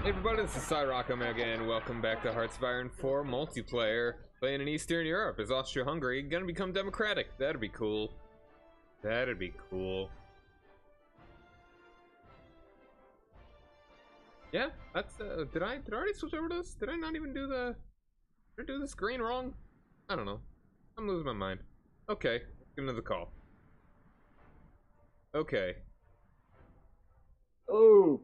Hey everybody, this is Cyrock Omega, and welcome back to Hearts of Iron 4 multiplayer. Playing in Eastern Europe. Is Austria-Hungary gonna become democratic? That'd be cool. That'd be cool. Yeah, that's, did I already switch over to this? Did I not even do the, did I do the screen wrong? I don't know. I'm losing my mind. Okay, let's get into the call. Okay. Oh.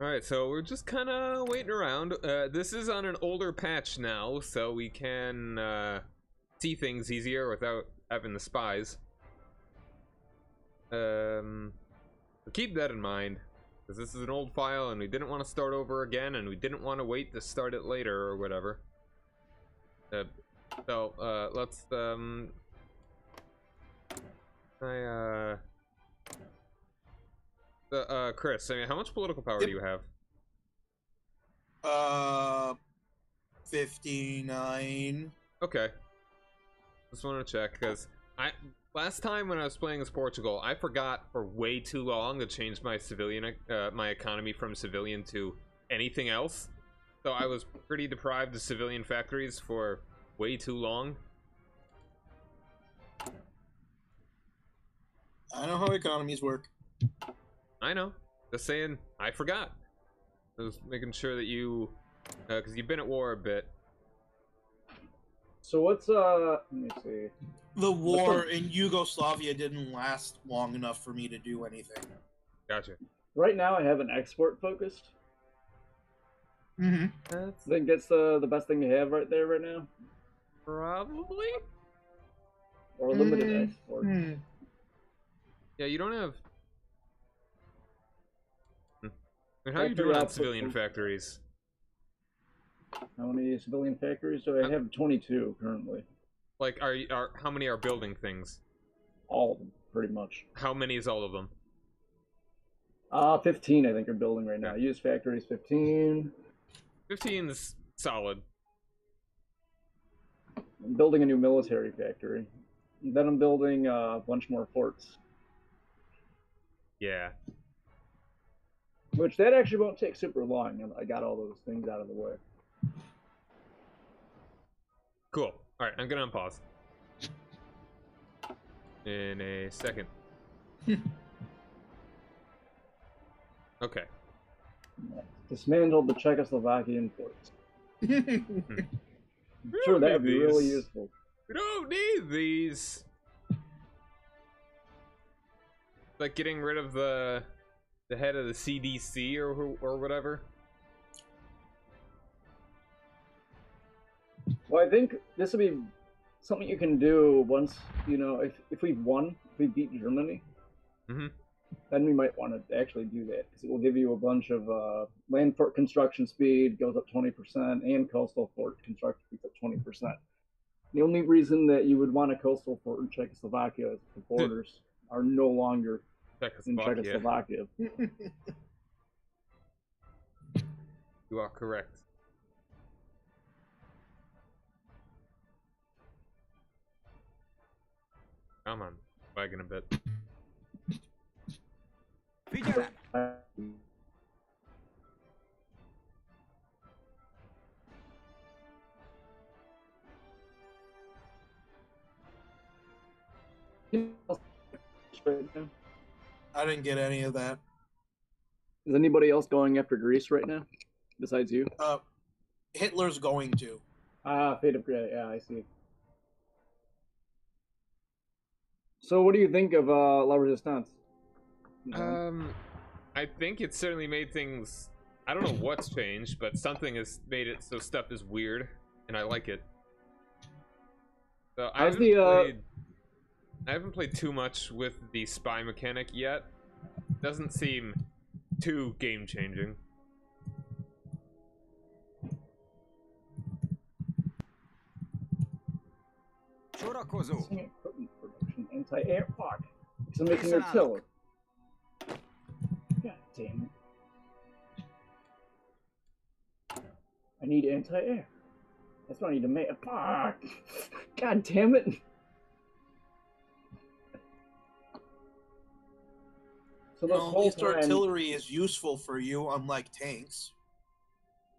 Alright, so we're just kind of waiting around. This is on an older patch now, so we can see things easier without having the spies. Keep that in mind, because this is an old file and we didn't want to start over again, and we didn't want to wait to start it later or whatever. Let's Chris, I mean, how much political power do you have? 59. Okay. Just want to check, because last time when I was playing as Portugal, I forgot for way too long to change my civilian, my economy from civilian to anything else. So I was pretty deprived of civilian factories for way too long. I know how economies work. I know. Just saying, I forgot. I was making sure that you, because you've been at war a bit. So what's let me see. The war in Yugoslavia didn't last long enough for me to do anything. Gotcha. Right now I have an export focused. Mm-hmm. I think that's the best thing to have right there right now. Probably? Or limited export. Yeah, you don't have... And how are you Factory doing on output civilian from- factories? How many civilian factories do I have? 22 currently. Like, how many are building things? All of them, pretty much. How many is all of them? 15 I think are building right now. Okay. Use factories 15. 15 is solid. I'm building a new military factory. Then I'm building a bunch more forts. Yeah. Which that actually won't take super long. I got all those things out of the way. Cool. Alright, I'm gonna unpause. In a second. Okay. Dismantled the Czechoslovakian forts. I'm sure that would be really useful. We don't need these. Like getting rid of the head of the CDC or whatever. Well, I think this would be something you can do once, you know, if we've won, if we beat Germany, then we might want to actually do that, because it will give you a bunch of land fort construction speed, goes up 20%, and coastal fort construction speed up 20%. The only reason that you would want a coastal fort in Czechoslovakia is the borders are no longer in Czechoslovakia. You are correct. Come on, lagging a bit. I didn't get any of that. Is anybody else going after Greece right now, besides you? Hitler's going to. Fate of Greece. Yeah, I see. So, what do you think of La Resistance? I think it certainly made things. I don't know what's changed, but something has made it so stuff is weird, and I like it. So I haven't played too much with the spy mechanic yet. Doesn't seem too game changing. Production, anti-air. Fuck. So making artillery. God damn it. I need anti-air. That's what I need to make. Fuck. God damn it. So this at whole least time, artillery is useful for you, unlike tanks.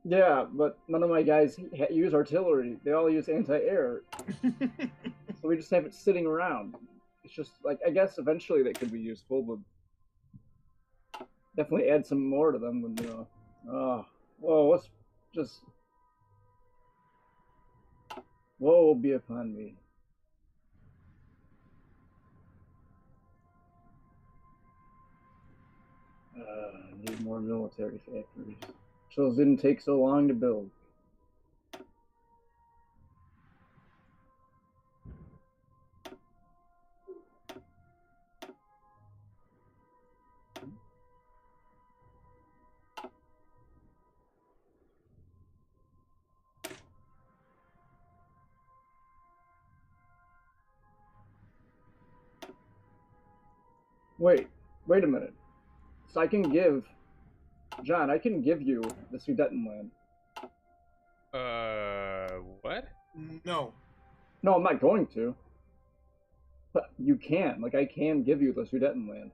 Yeah, but none of my guys use artillery. They all use anti-air. So we just have it sitting around. It's just like, I guess eventually they could be useful, but definitely add some more to them. And, whoa, what's just... Woe be upon me. Need more military factories. Those didn't take so long to build. Wait a minute. So I can give... John, I can give you the Sudetenland. What? No. No, I'm not going to. But you can. Like, I can give you the Sudetenland.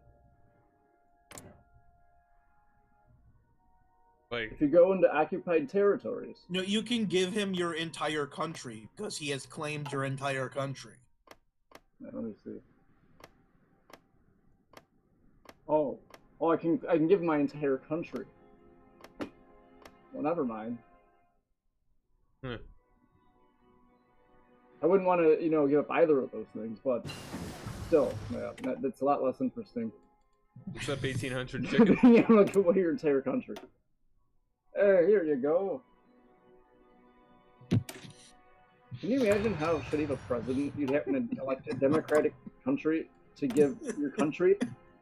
Like... If you go into occupied territories. No, you can give him your entire country, because he has claimed your entire country. Let me see. Oh, I can give my entire country. Well, never mind. I wouldn't want to, give up either of those things, but still, yeah, that's a lot less interesting. What's up, 1800 chicken? Yeah, like, give away your entire country. Hey, here you go. Can you imagine how shitty of a president you'd have to elect a democratic country to give your country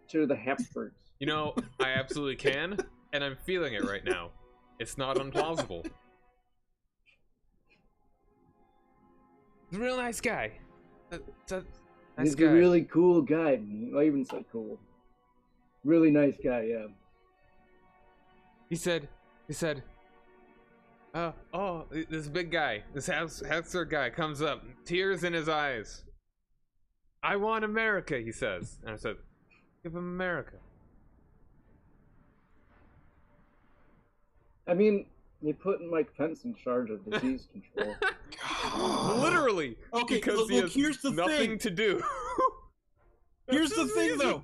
to the Habsburgs? I absolutely can, and I'm feeling it right now. It's not implausible. He's a real nice guy. He's a really cool guy. I even say cool. Really nice guy, yeah. He said, this big guy, this Habsburg guy comes up, tears in his eyes. I want America, he says. And I said, give him America. I mean, they put Mike Pence in charge of disease control. Literally. Okay, because look, here's the nothing thing. to do. Here's the thing, though.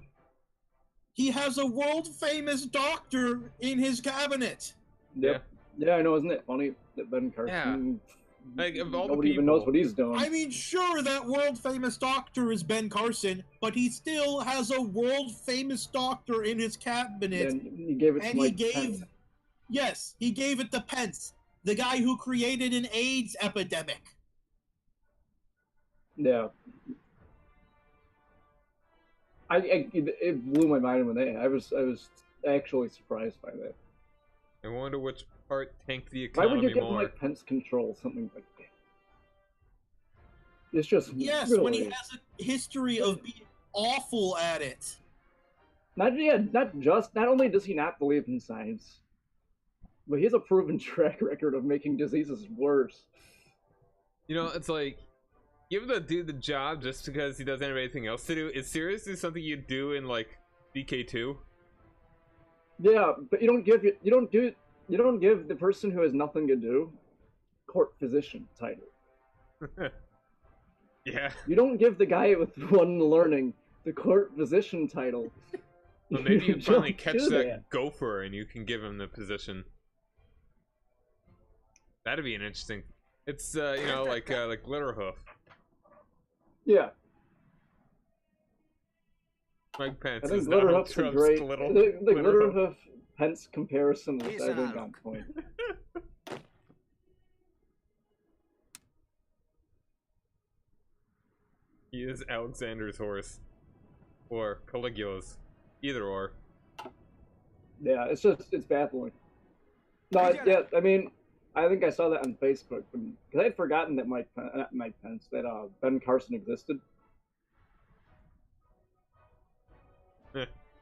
He has a world-famous doctor in his cabinet. Yep. Yeah, I know. Isn't it funny that Ben Carson... Like, of all nobody the people, even knows what he's doing. I mean, sure, that world-famous doctor is Ben Carson, but he still has a world-famous doctor in his cabinet. And he gave it to Mike Pence. Yes, he gave it to Pence, the guy who created an AIDS epidemic. Yeah. It blew my mind when I was actually surprised by that. I wonder which part tanked the economy more. Why would you give Mike Pence control something like that? It's just when he has a history of being awful at it. Not only does he not believe in science, but he has a proven track record of making diseases worse. It's like, give the dude the job just because he doesn't have anything else to do. Is seriously something you do in like DK2? Yeah, but you don't give the person who has nothing to do court physician title. Yeah. You don't give the guy with one learning the court physician title. Well, maybe you finally catch that gopher and you can give him the position. That'd be an interesting. It's like Glitterhoof. Yeah. Mike Pence. I think is Glitterhoof's a great. The Glitterhoof Pence comparison was, I think, on point. He is Alexander's horse, or Caligula's, either or. Yeah, it's baffling. No, yeah, I mean, I think I saw that on Facebook because I had forgotten that that Ben Carson existed.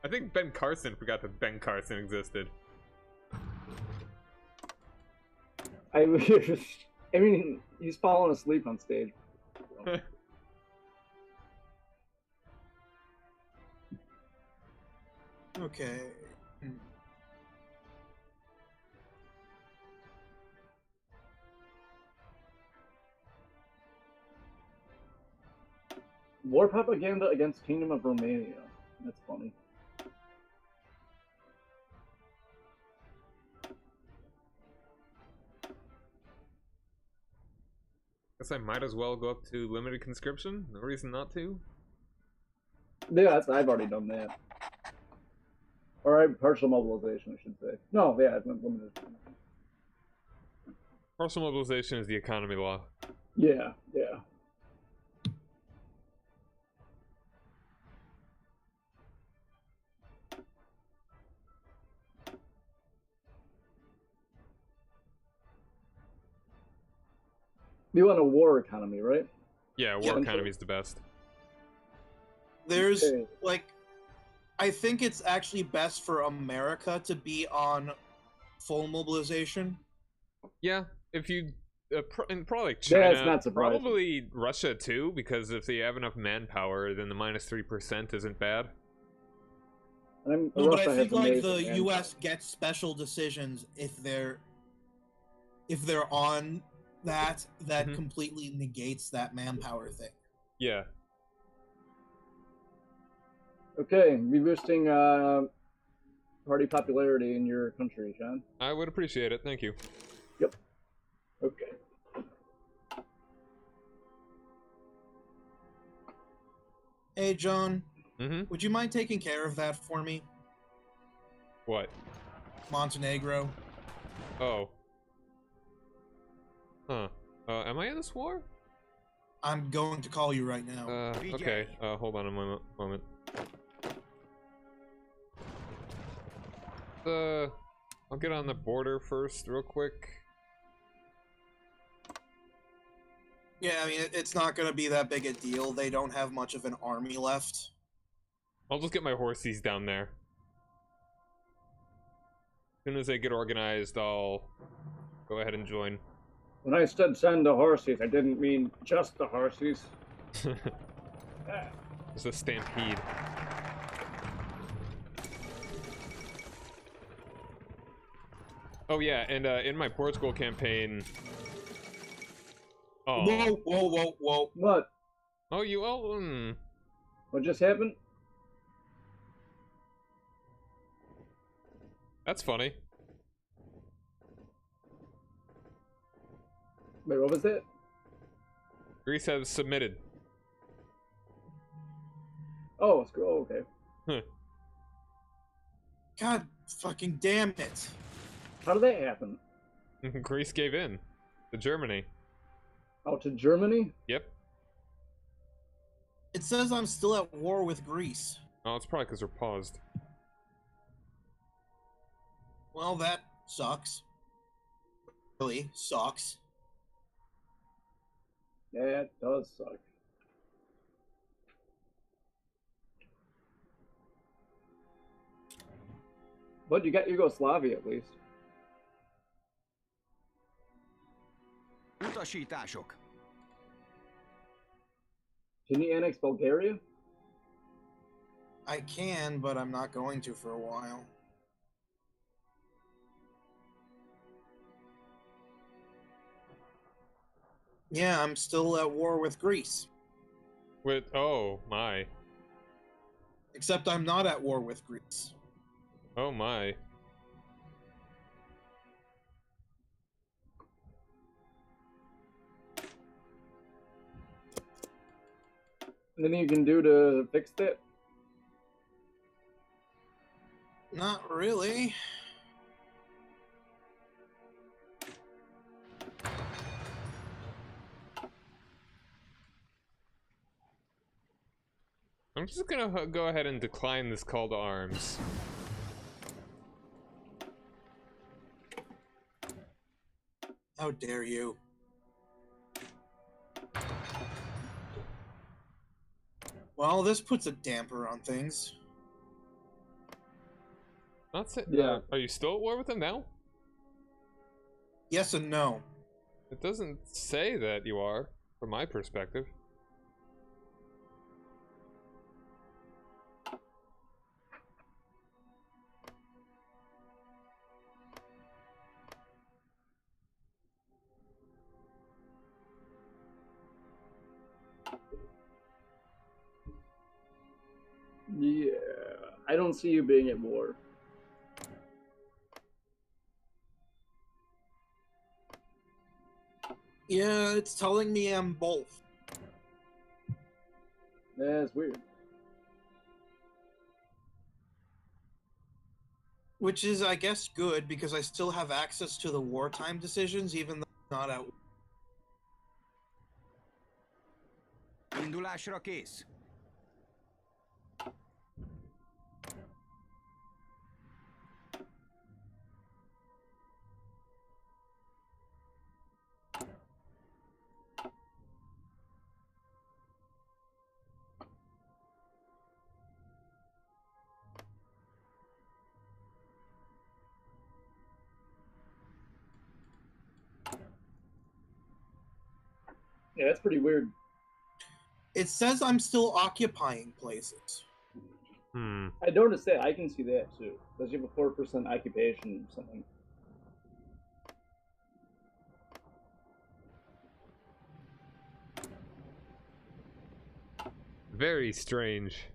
I think Ben Carson forgot that Ben Carson existed. I mean, he's falling asleep on stage. Okay. War propaganda against Kingdom of Romania. That's funny. Guess I might as well go up to limited conscription. No reason not to. Yeah, I've already done that. Or partial mobilization, I should say. No, yeah, I've been limited. Partial mobilization is the economy law. Yeah, yeah. You want a war economy, right? Yeah, war economy is the best. There's, like, I think it's actually best for America to be on full mobilization. Yeah, if you, and probably China, it's not surprising. probably Russia too, because if they have enough manpower, then the -3% isn't bad. No, but I think like the U.S. gets special decisions if they're on that completely negates that manpower thing. Yeah. Okay, reboosting party popularity in your country, Sean. I would appreciate it, thank you. Yep. Okay. Hey, John. Mm-hmm. Would you mind taking care of that for me? What? Montenegro. Oh. Huh. Am I in this war? I'm going to call you right now. Okay. Hold on a moment. I'll get on the border first, real quick. Yeah, I mean, it's not going to be that big a deal. They don't have much of an army left. I'll just get my horsies down there. As soon as they get organized, I'll go ahead and join. When I said send the horsies, I didn't mean just the horsies. It's a stampede. Oh yeah, and in my Portugal campaign... Oh. Whoa. What? Oh, you... Oh, What just happened? That's funny. Wait, what was that? Greece has submitted. Oh, okay. Huh. God fucking damn it. How did that happen? Greece gave in to Germany. Oh, to Germany? Yep. It says I'm still at war with Greece. Oh, it's probably because we're paused. Well, that sucks. Really sucks. That does suck. But you got Yugoslavia at least. Utasítások. Can you annex Bulgaria? I can, but I'm not going to for a while. Yeah, I'm still at war with Greece. With... Oh, my. Except I'm not at war with Greece. Oh, my. Anything you can do to fix that? Not really. I'm just gonna go ahead and decline this call to arms. How dare you? Well, this puts a damper on things. Not say, yeah. Are you still at war with them now? Yes and no. It doesn't say that you are, from my perspective. I don't see you being at war. Yeah, it's telling me I'm both. Yeah, it's weird. Which is, I guess, good, because I still have access to the wartime decisions, even though I'm not at war. Indulásra kész. Yeah, that's pretty weird. It says I'm still occupying places. I noticed that. I can see that too. Because you have a 4% occupation or something. Very strange.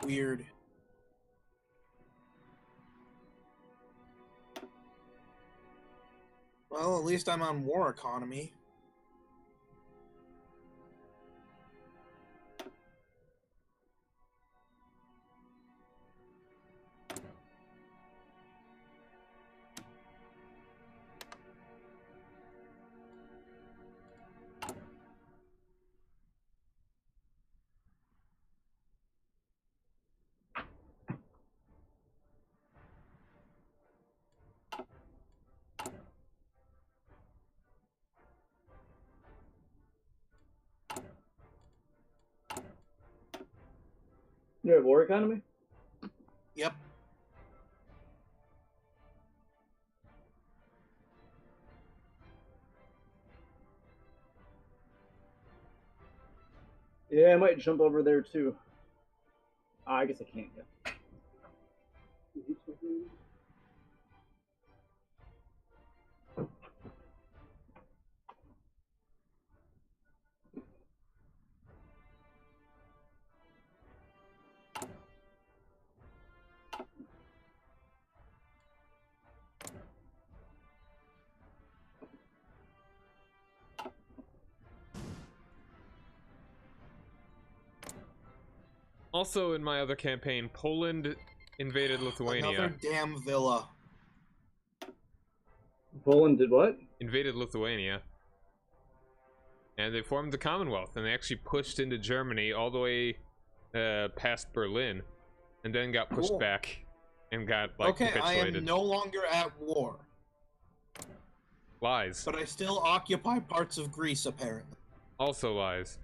Weird. Well, at least I'm on war economy. You have war economy? Yep. Yeah, I might jump over there too. I guess I can't yet. Also, in my other campaign, Poland invaded Lithuania. Another damn villa. Poland did what? Invaded Lithuania. And they formed the Commonwealth, and they actually pushed into Germany all the way past Berlin, and then got pushed back and got, like, okay, capitulated. I am no longer at war. Lies. But I still occupy parts of Greece, apparently. Also lies.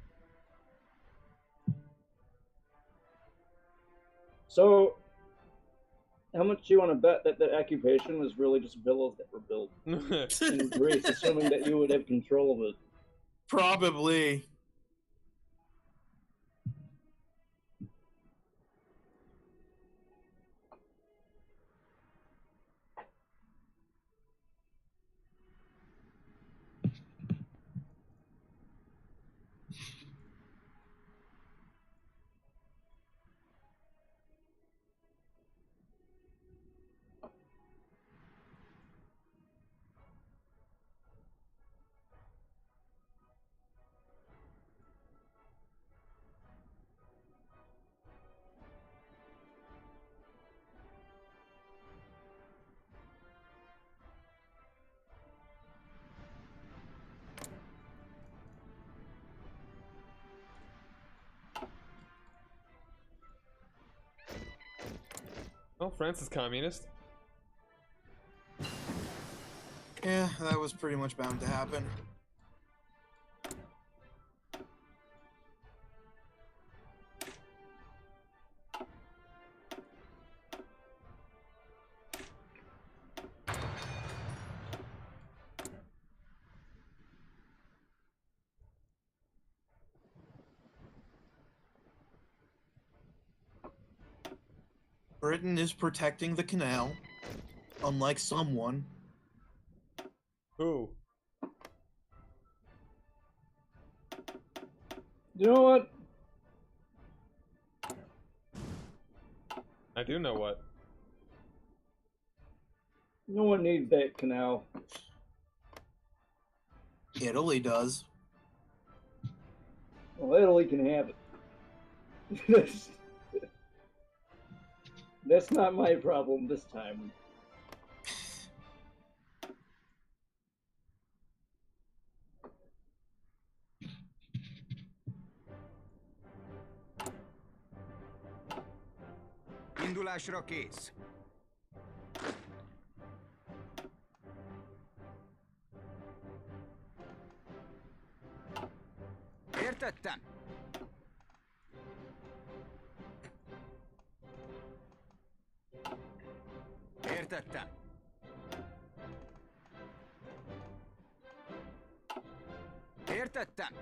So, how much do you want to bet that the occupation was really just villas that were built in Greece, assuming that you would have control of it? Probably. Oh, France is communist. Yeah, that was pretty much bound to happen. Britain is protecting the canal, unlike someone. Who? You know what? I do know what. No one needs that canal. Italy does. Well, Italy can have it. That's not my problem this time. Indulásra kész. Értettem. Értettem. Értettem.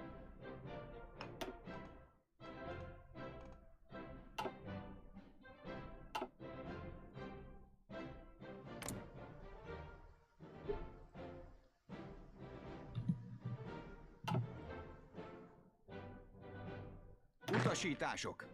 Utasítások.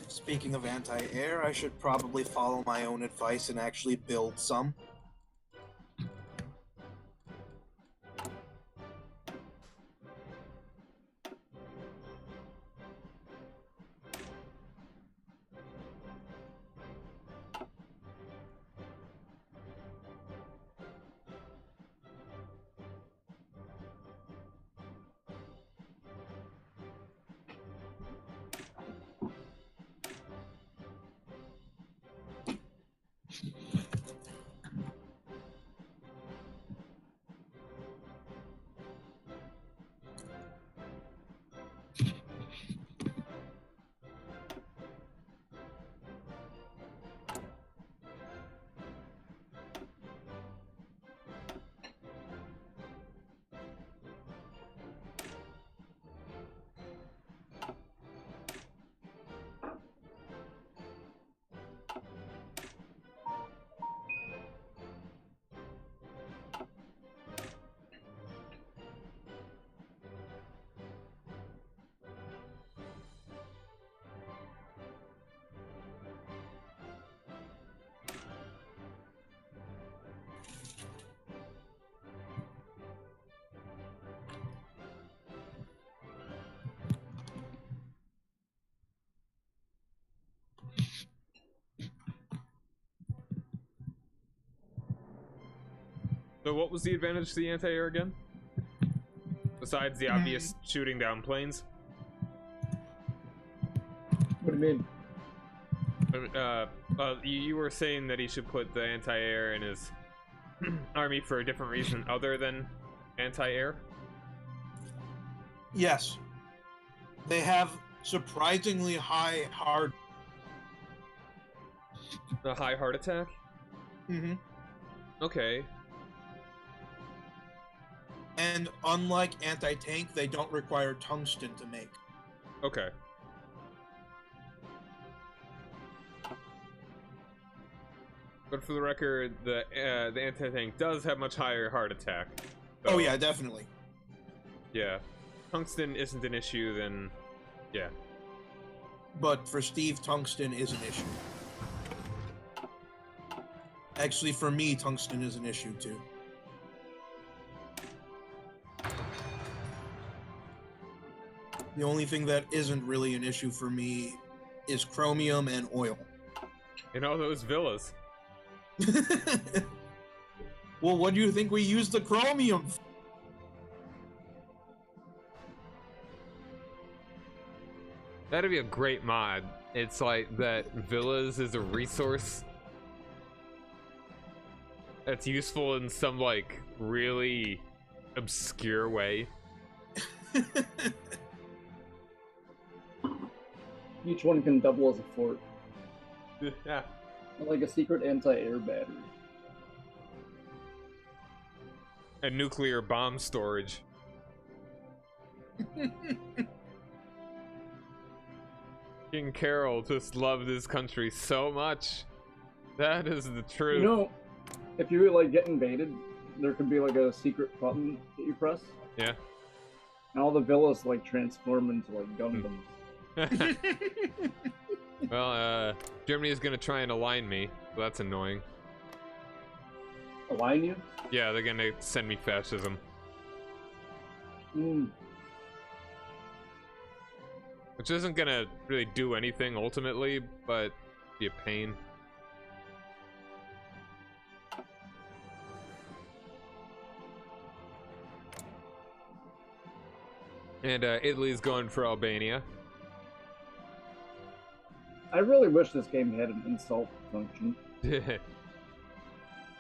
Speaking of anti-air, I should probably follow my own advice and actually build some. So what was the advantage to the anti-air again? Besides the obvious shooting down planes? What do you mean? You were saying that he should put the anti-air in his army for a different reason other than anti-air? Yes. They have surprisingly high hard... A high heart attack? Mm-hmm. Okay. And unlike anti-tank, they don't require tungsten to make. Okay. But for the record, the anti-tank does have much higher heart attack. So, oh yeah, definitely. Yeah. Tungsten isn't an issue, then yeah. But for Steve, tungsten is an issue. Actually, for me, tungsten is an issue too. The only thing that isn't really an issue for me is chromium and oil. And all those villas. Well, what do you think we use the chromium for? That'd be a great mod. It's like that villas is a resource that's useful in some like really obscure way. Each one can double as a fort. Yeah. Like a secret anti-air battery. And nuclear bomb storage. King Carol just loved his country so much. That is the truth. You know, if you like get invaded, there could be like a secret button that you press. Yeah. And all the villas like transform into like Gundams. Well, Germany is gonna try and align me, so that's annoying. Align you? Yeah, they're gonna send me fascism. Which isn't gonna really do anything ultimately, but be a pain. And Italy's going for Albania. I really wish this game had an insult function.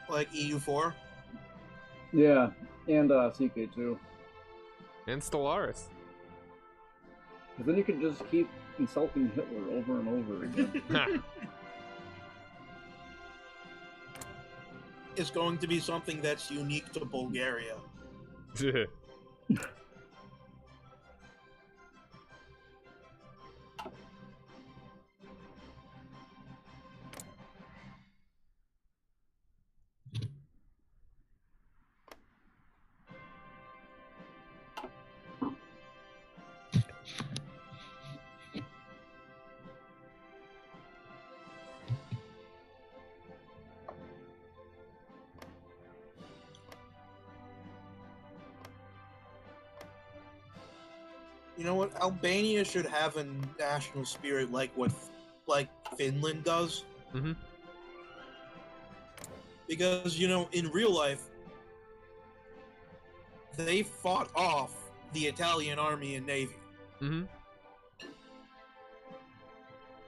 Like EU4? Yeah, and CK2. And Stellaris. Because then you could just keep insulting Hitler over and over again. It's going to be something that's unique to Bulgaria. You know what? Albania should have a national spirit like what Finland does. Mm-hmm. Because, you know, in real life, they fought off the Italian army and navy. Mm-hmm.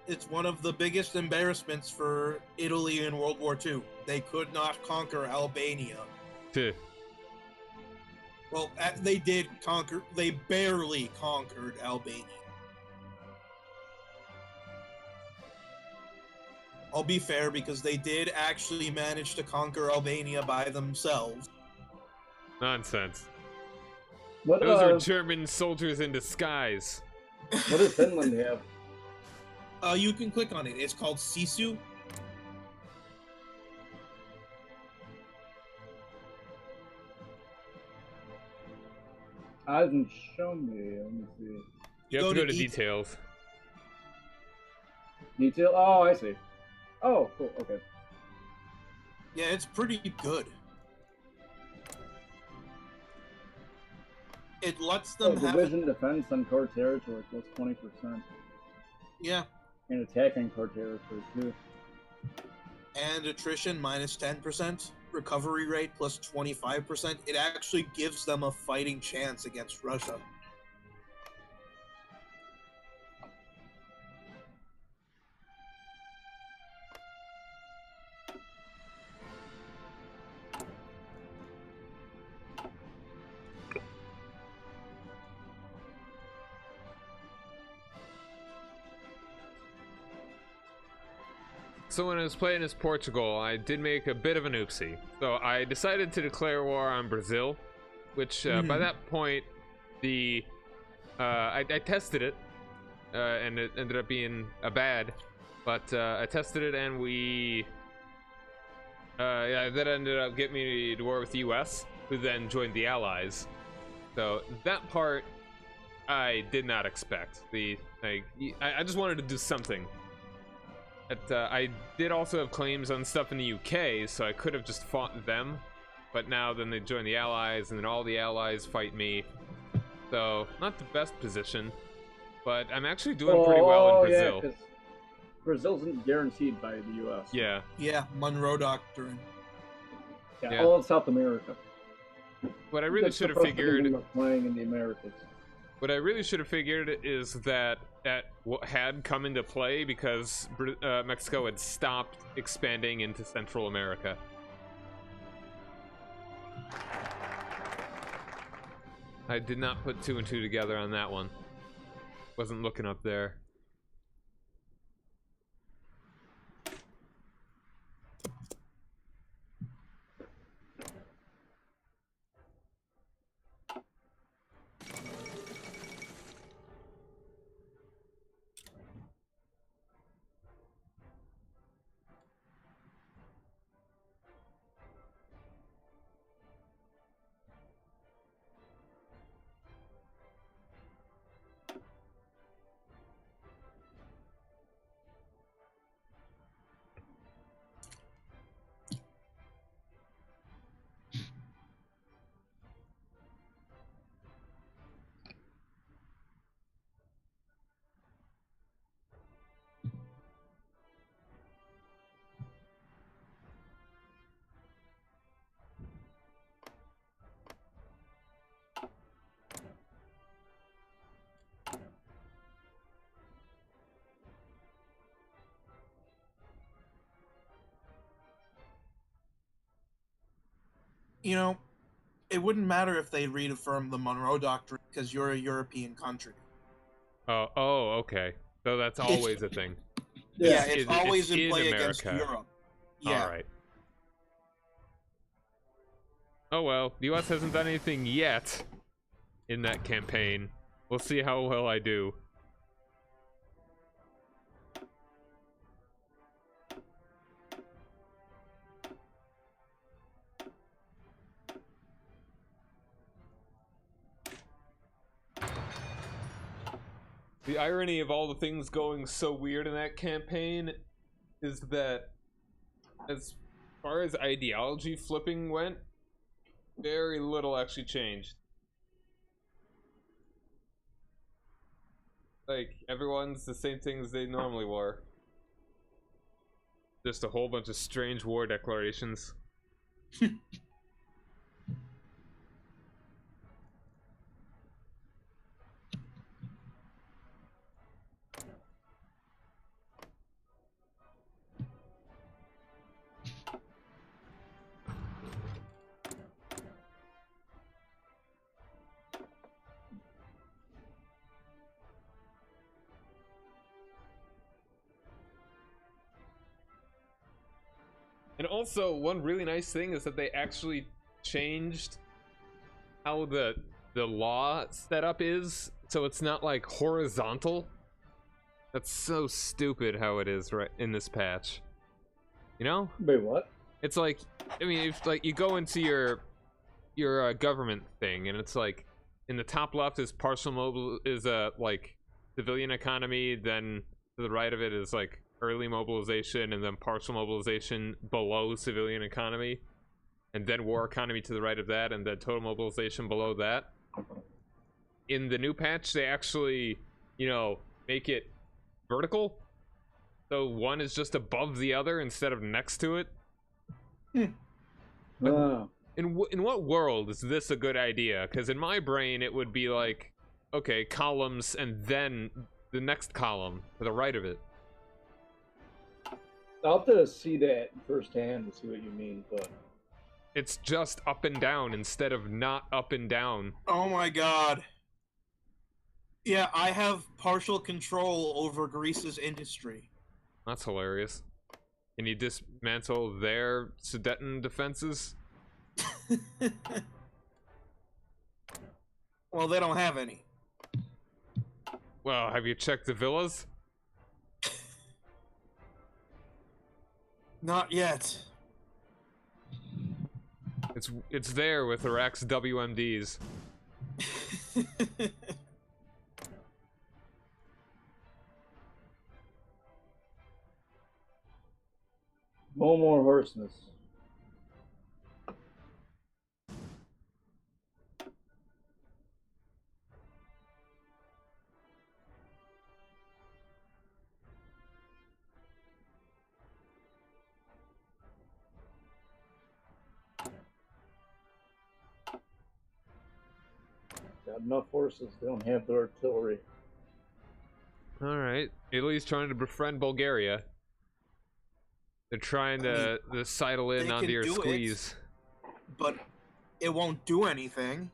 It's one of the biggest embarrassments for Italy in World War II. They could not conquer Albania. Well, they did conquer. They barely conquered Albania. I'll be fair, because they did actually manage to conquer Albania by themselves. Nonsense. What, those are German soldiers in disguise. What does Finland have? You can click on it. It's called Sisu. Hasn't shown me. Let me see. You have to go to details. Detail? Oh, I see. Oh, cool. Okay. Yeah, it's pretty good. It lets them have division defense on core territory plus 20%. Yeah. And attack on core territory too. And attrition minus 10%. Recovery rate plus 25%. It actually gives them a fighting chance against Russia. So when I was playing as Portugal, I did make a bit of an oopsie. So I decided to declare war on Brazil, which by that point, I tested it, and it ended up being a bad. But I tested it, and we Yeah, that ended up getting me to war with the U.S., who then joined the Allies. So that part I did not expect. I just wanted to do something. But I did also have claims on stuff in the UK, so I could have just fought them. But now then they join the Allies, and then all the Allies fight me. So not the best position, but I'm actually doing pretty well in Brazil. Yeah, Brazil isn't guaranteed by the U.S. Yeah. Yeah, Monroe Doctrine. Yeah, all of South America. What I really should have figured. Playing in the Americas. What I really should have figured is that what had come into play because Mexico had stopped expanding into Central America. I did not put 2 and 2 together on that one. Wasn't looking up there. You know, it wouldn't matter if they reaffirmed the Monroe Doctrine because you're a European country. Oh, okay. So that's always a thing. Yeah, it's always in play against Europe. Yeah. All right. Oh well, the U.S. hasn't done anything yet in that campaign. We'll see how well I do. The irony of all the things going so weird in that campaign is that as far as ideology flipping went, very little actually changed. Like, everyone's the same things they normally were. Just a whole bunch of strange war declarations. And also, one really nice thing is that they actually changed how the law setup is, so it's not like horizontal. That's so stupid how it is right in this patch. You know? Wait, what? It's like, I mean, if like you go into your government thing, and it's like in the top left is like civilian economy, then to the right of it is like early mobilization, and then partial mobilization below civilian economy, and then war economy to the right of that, and then total mobilization below that. In the new patch, they actually, you know, make it vertical, so one is just above the other instead of next to it. Wow. In what world is this a good idea? Because in my brain, it would be like, okay, columns, and then the next column to the right of it. I'll have to see that firsthand to see what you mean, but it's just up and down instead of not up and down. Oh my god. Yeah, I have partial control over Greece's industry. That's hilarious. Can you dismantle their Sudeten defenses? Well, they don't have any. Well, have you checked the villas? Not yet. It's there with Iraq's WMDs. No more hoarseness. Got enough horses, they don't have the artillery. Alright. Italy's trying to befriend Bulgaria. They're trying to sidle in onto your squeeze. But it won't do anything.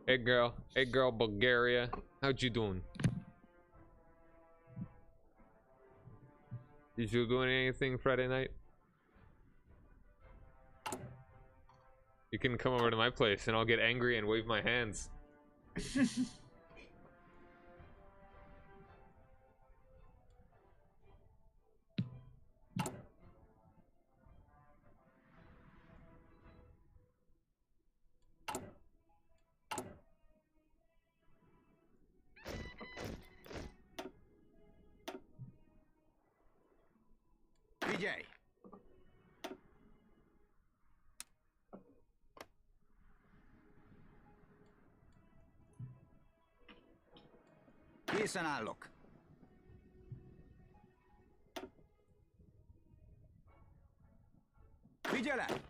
Hey girl, Bulgaria. How'd you doing? Did you doing anything Friday night? You can come over to my place and I'll get angry and wave my hands. Figyelj! Készen állok. Figyelem!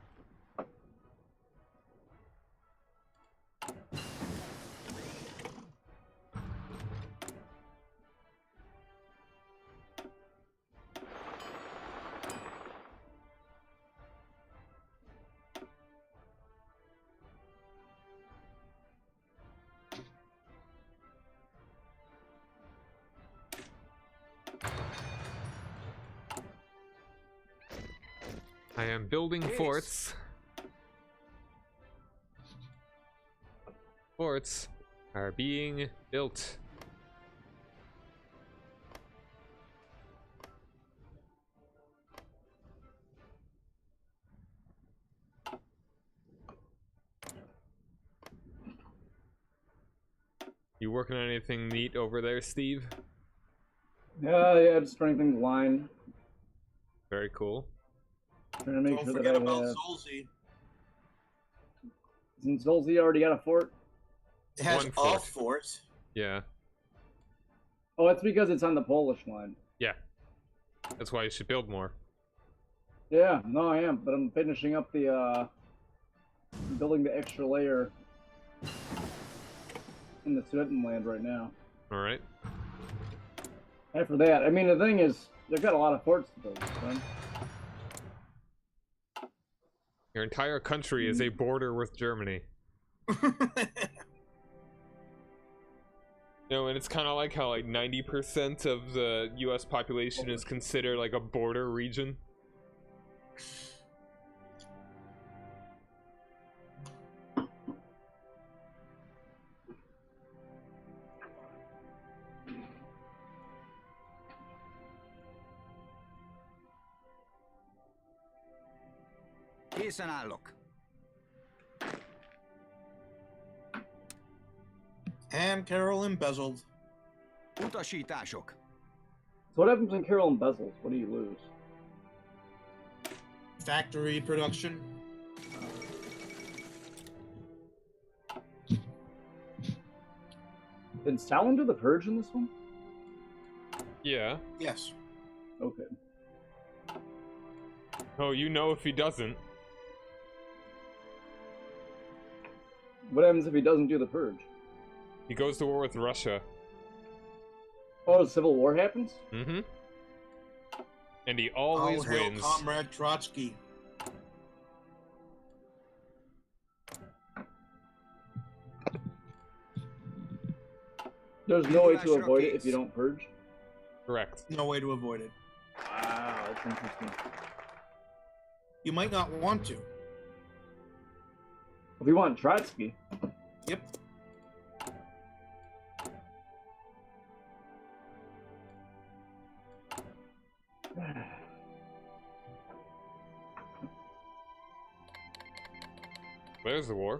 I am building forts. Forts are being built. You working on anything neat over there, Steve? Yeah, I'm strengthening the line. Very cool. Trying to make Don't sure forget that about I have... Solzy. Isn't Solzy already got a fort? It has One a fort. fort. Yeah. Oh, it's because it's on the Polish line. Yeah. That's why you should build more. Yeah, no, I am, but I'm finishing up the, building the extra layer in the Sudetenland right now. Alright. After that, I mean, the thing is, they've got a lot of forts to build, son. Your entire country is a border with Germany. You know, and it's kind of like how like 90% of the US population is considered like a border region. Készen állok. And Carol embezzled. Utasítások. So what happens when Carol embezzles? What do you lose? Factory production. Did Stalin do the purge in this one? Yeah. Yes. Okay. Oh, you know if he doesn't. What happens if he doesn't do the purge? He goes to war with Russia. Oh, civil war happens? Mm-hmm. And he always All hail wins. Comrade Trotsky. There's no way to avoid it if you don't purge? Correct. No way to avoid it. Wow, that's interesting. You might not want to. If you want Trotsky. Yep. There's the war.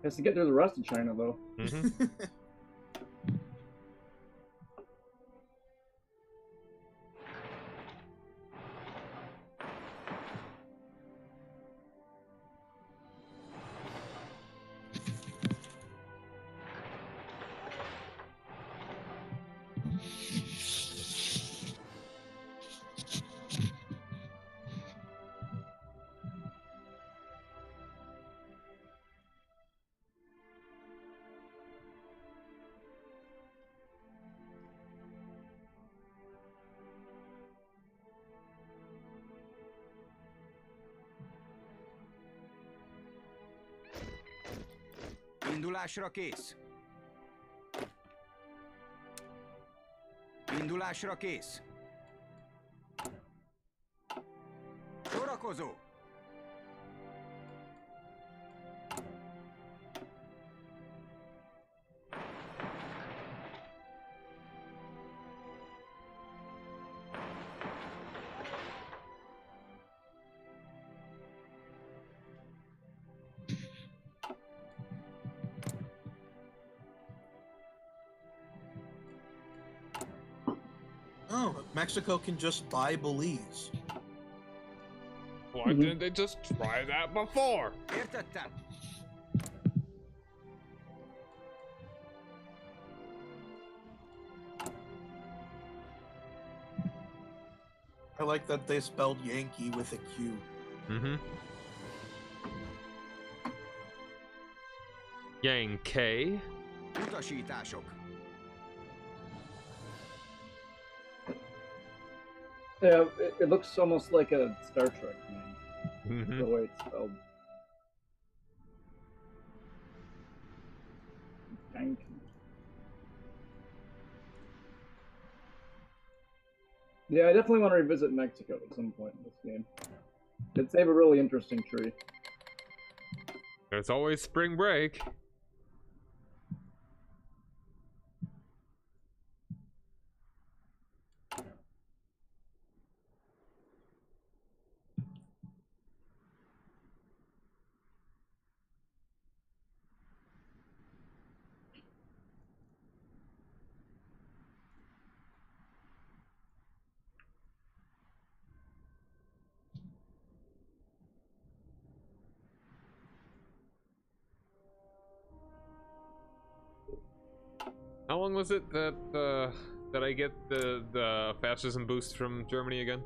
Has to get through the rest of China, though. Mm-hmm. Indulásra kész. Indulásra kész. Sorakozó. Oh, Mexico can just buy Belize. Why didn't they just try that before? Értettem. I like that they spelled Yankee with a Q. Mm-hmm. Yankee. Utasítások. Yeah, it looks almost like a Star Trek name. Mm-hmm. The way it's spelled. Yankee. Yeah, I definitely want to revisit Mexico at some point in this game. They have a really interesting tree. There's always spring break. How long was it that I get the fascism boost from Germany again?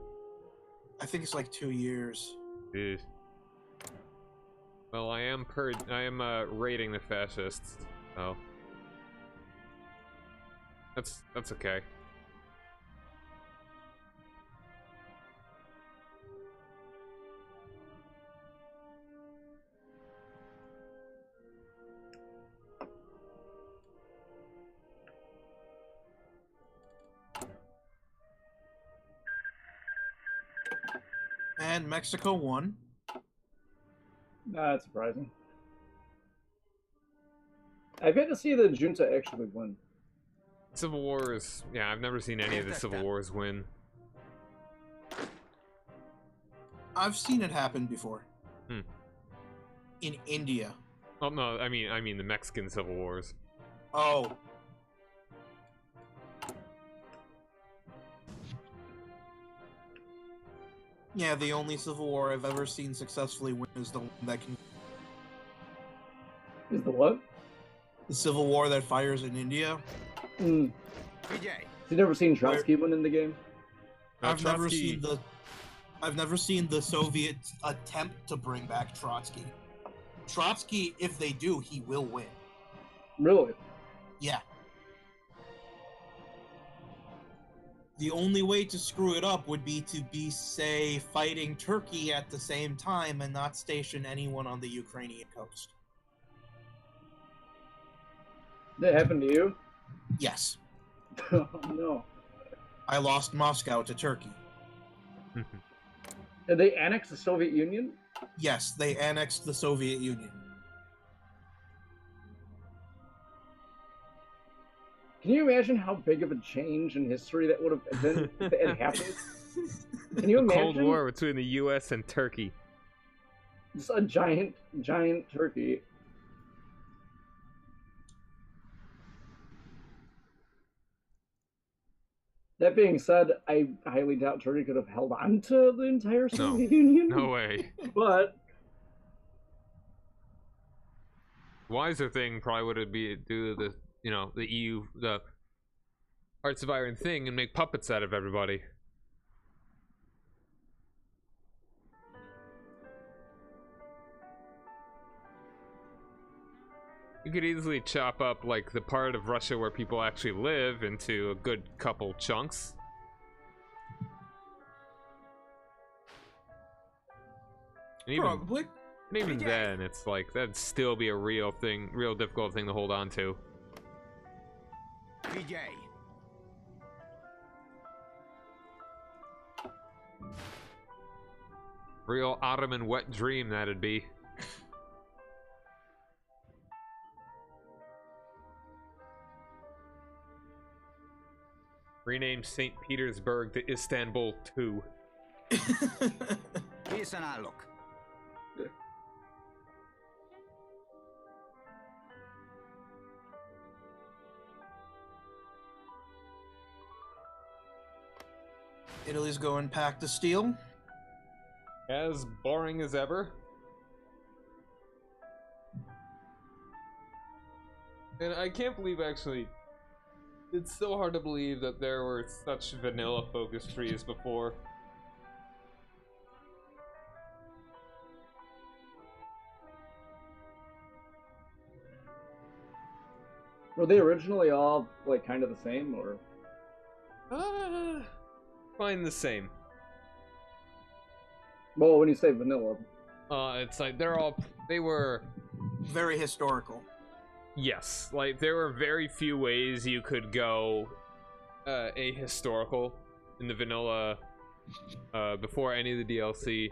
I think it's like 2 years. Ew. Well, I am rating the fascists, so that's okay. And Mexico won. That's surprising. I've yet to see the junta actually win. Civil Wars, yeah, I've never seen any of the Civil Wars win. I've seen it happen before. Hmm. In India. Oh no, I mean the Mexican Civil Wars. Oh. Yeah, the only Civil War I've ever seen successfully win is the one that can... Is the what? The Civil War that fires in India. Mm. You never seen Trotsky win in the game? I've never seen the Soviets attempt to bring back Trotsky. Trotsky, if they do, he will win. Really? Yeah. The only way to screw it up would be to be, say, fighting Turkey at the same time and not station anyone on the Ukrainian coast. That happened to you? Yes. Oh, no. I lost Moscow to Turkey. Did they annex the Soviet Union? Yes, they annexed the Soviet Union. Can you imagine how big of a change in history that would have been if it had happened? Can you imagine? Cold War between the U.S. and Turkey. Just a giant turkey. That being said, I highly doubt Turkey could have held on to the entire Soviet Union. No way. But wiser thing probably would be do the the EU, the Hearts of Iron thing, and make puppets out of everybody. You could easily chop up like the part of Russia where people actually live into a good couple chunks. And Probably. And even then, it's like that'd still be a real difficult thing to hold on to. DJ. Real Ottoman wet dream that'd be. Rename St. Petersburg to Istanbul 2. Here's an outlook. Italy's going pack to steel. As boring as ever. And I can't believe, actually, it's so hard to believe that there were such vanilla focus trees before. Were they originally all like kind of the same, or? Fine, the same. Well, when you say vanilla, it's like they were very historical. Yes, like there were very few ways you could go ahistorical in the vanilla before any of the DLC.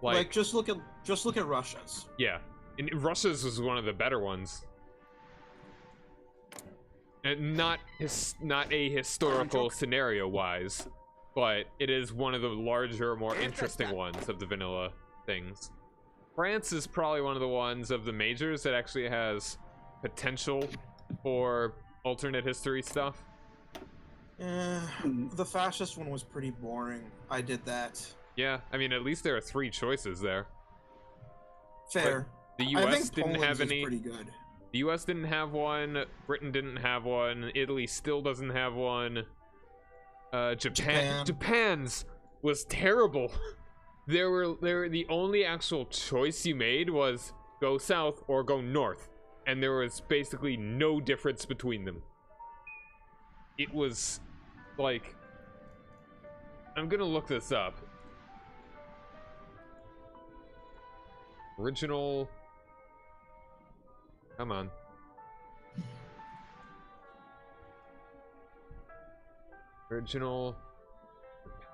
Like just look at Russia's. Yeah, and Russia's was one of the better ones. And not a historical scenario wise, but it is one of the larger, more interesting ones of the vanilla things. France is probably one of the ones of the majors that actually has potential for alternate history stuff. The fascist one was pretty boring. I did that. Yeah, I mean, at least there are 3 choices there. Fair. But the US didn't have any. Pretty good. The US didn't have one. Britain didn't have one. Italy still doesn't have one. Japan's was terrible. The only actual choice you made was go south or go north, and there was basically no difference between them. It was like, I'm gonna look this up. Original. Come on. Original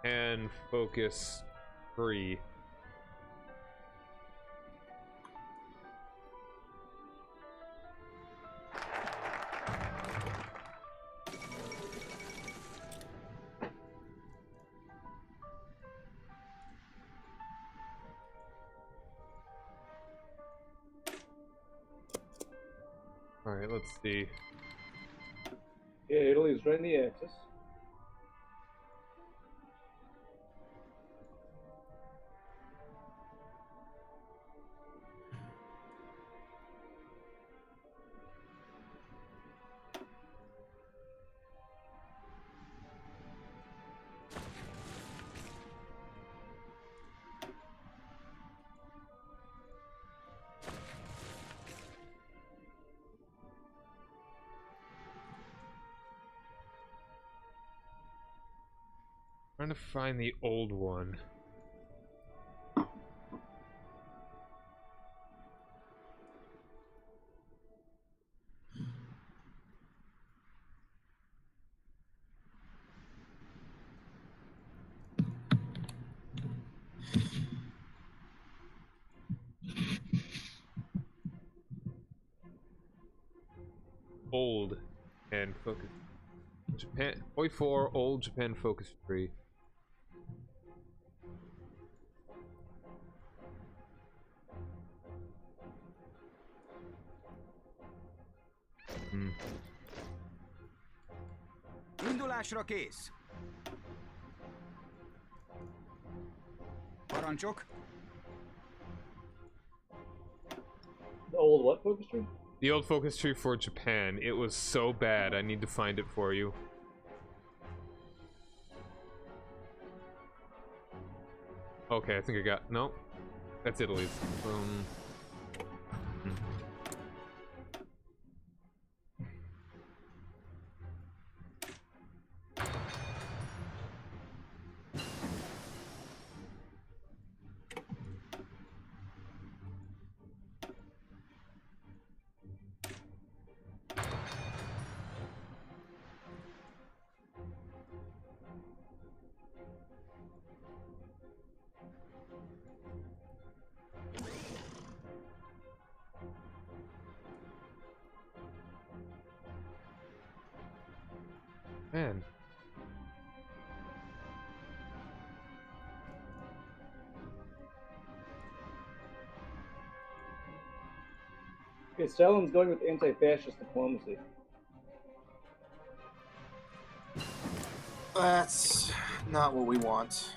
Japan focus free. Alright, let's see. Yeah, Italy's right in the Axis. Trying to find the old one. Old and focus. Japan. 04 old Japan focus tree. Indulásra kész. Parancsok. The old what focus tree? The old focus tree for Japan. It was so bad. I need to find it for you. Okay, I think I got... No. That's Italy's. Man. Okay, Stalin's going with anti-fascist diplomacy. That's not what we want.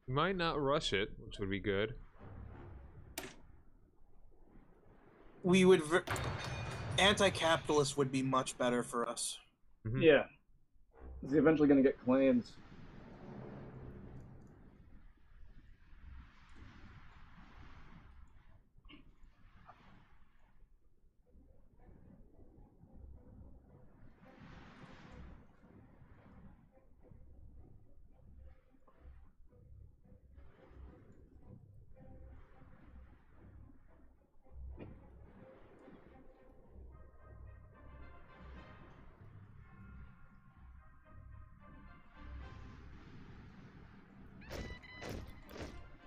We might not rush it, which would be good. We would... Anti-capitalist would be much better for us. Yeah. He's eventually going to get claims.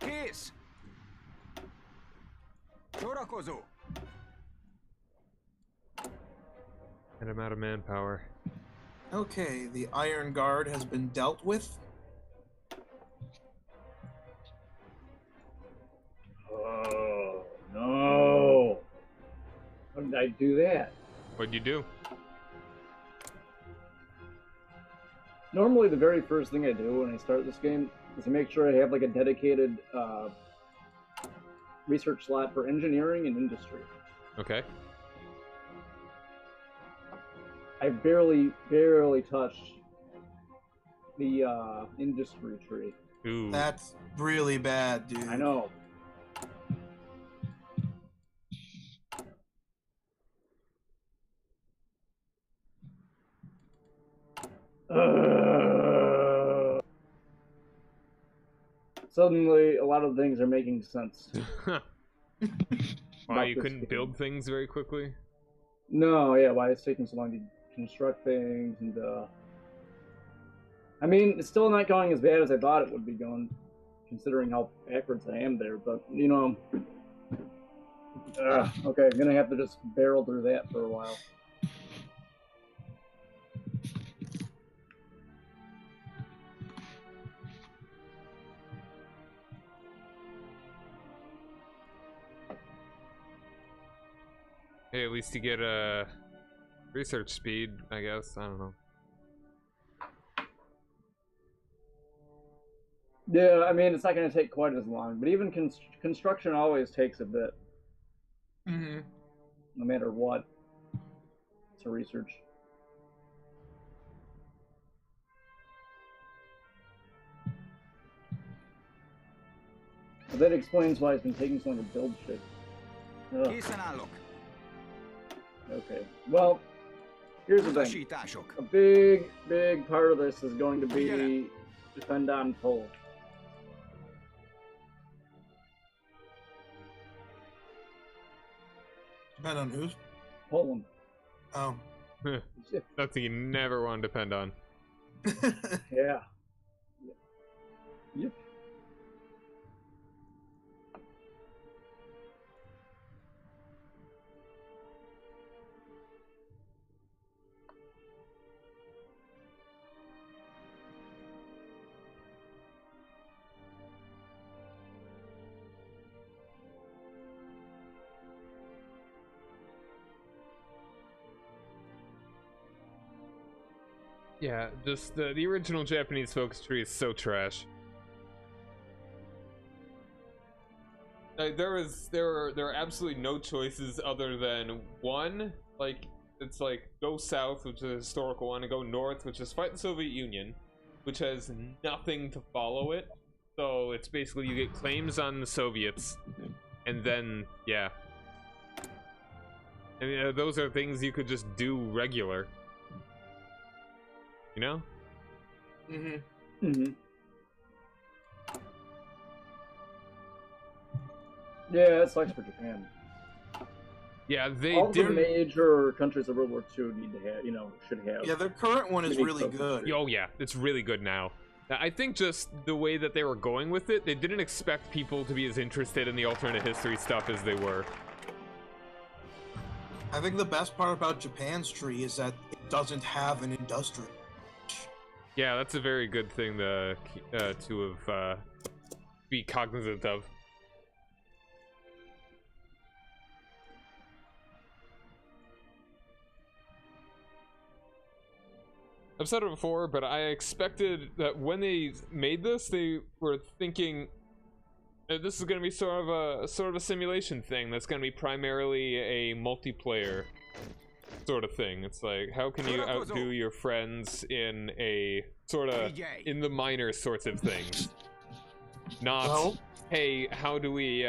Kész. Sorakozó. And I'm out of manpower. Okay, the Iron Guard has been dealt with. Oh, no. How did I do that? What'd you do? Normally, the very first thing I do when I start this game is to make sure I have like a dedicated research slot for engineering and industry. Okay. I barely touched the industry tree. Ooh. That's really bad, dude. I know. Suddenly, a lot of things are making sense. Why you couldn't build things very quickly? No, yeah, why it's taking so long to construct things, and I mean, it's still not going as bad as I thought it would be going, considering how backwards I am there, but, you know, okay, I'm gonna have to just barrel through that for a while. Hey, at least you get a research speed, I guess. I don't know. Yeah, I mean, it's not going to take quite as long, but even construction always takes a bit. Mm-hmm. No matter what. It's a research. But that explains why it's been taking so long to build shit. Ugh. Okay, well, here's the thing. A big part of this is going to be defend on Poland. Depend on who's? Poland. Oh. That's what you never want to depend on. Yeah. Yep. Yeah, just the original Japanese focus tree is so trash. There are absolutely no choices other than one, like it's like go south, which is a historical one, and go north, which is fight the Soviet Union, which has nothing to follow it. So it's basically you get claims on the Soviets, and then yeah, and those are things you could just do regular. You know? Mm-hmm. Mm-hmm. Yeah, it sucks for Japan. Yeah, all the major countries of World War II need to have, should have. Yeah, their current one is really good. Oh yeah, it's really good now. I think just the way that they were going with it, they didn't expect people to be as interested in the alternate history stuff as they were. I think the best part about Japan's tree is that it doesn't have an industrial. Yeah, that's a very good thing to be cognizant of. I've said it before, but I expected that when they made this, they were thinking this is going to be sort of a simulation thing that's going to be primarily a multiplayer sort of thing. It's like, how can you outdo your friends in a sort of in the minor sorts of things? Not, hey, how do we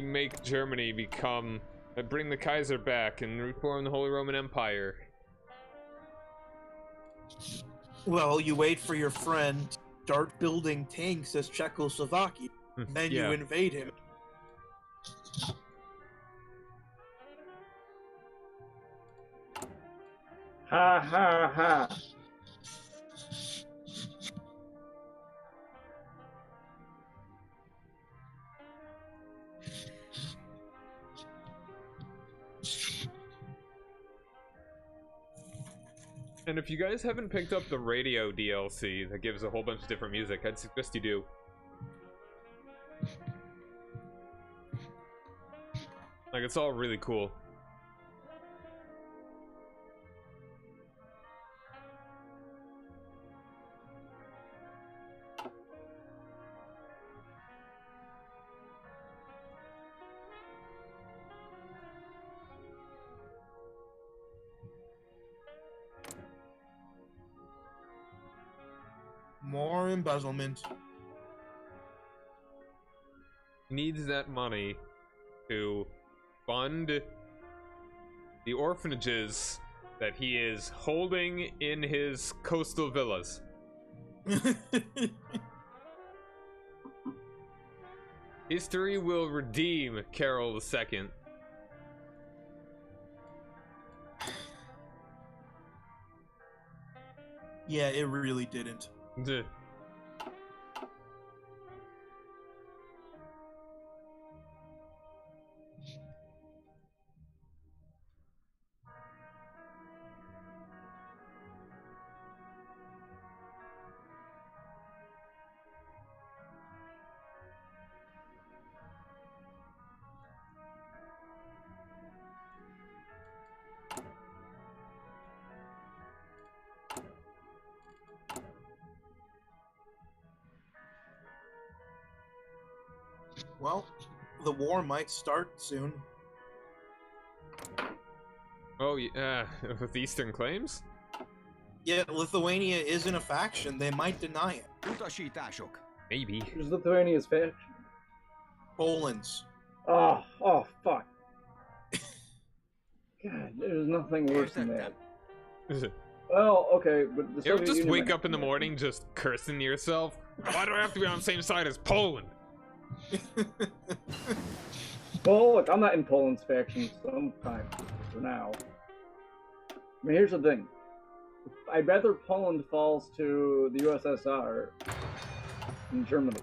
make Germany become bring the Kaiser back and reform the Holy Roman Empire? Well, you wait for your friend to start building tanks as Czechoslovakia, then you invade him. Ha ha ha. And if you guys haven't picked up the radio DLC that gives a whole bunch of different music, I'd suggest you do. Like, it's all really cool. More embezzlement. Needs that money to fund the orphanages that he is holding in his coastal villas. History will redeem Carol II. Yeah, it really didn't. Well, the war might start soon. Oh, yeah, with Eastern claims? Yeah, Lithuania isn't a faction. They might deny it. Maybe. Who's Lithuania's faction? Poland's. Oh, fuck. God, there's nothing worse than that. Well, okay, but the you ever just wake up in the morning just cursing to yourself? Why do I have to be on the same side as Poland? Well, look, I'm not in Poland's faction sometime for now. I mean, here's the thing. I'd rather Poland falls to the USSR than Germany.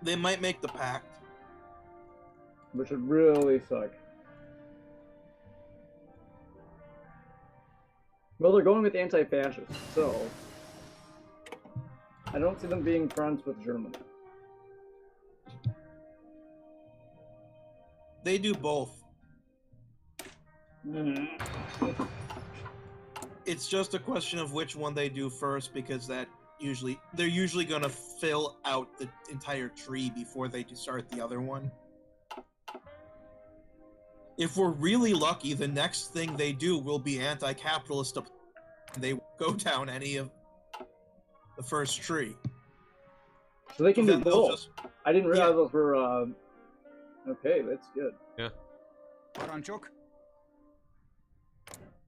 They might make the pact. Which would really suck. Well, they're going with anti-fascist, so I don't see them being friends with Germany. They do both. it's just a question of which one they do first, because they're usually gonna fill out the entire tree before they start the other one. If we're really lucky, the next thing they do will be anti-capitalist. They go down any of the first tree. So they can do both. I didn't realize those were. Okay, that's good. Yeah. Parancsok.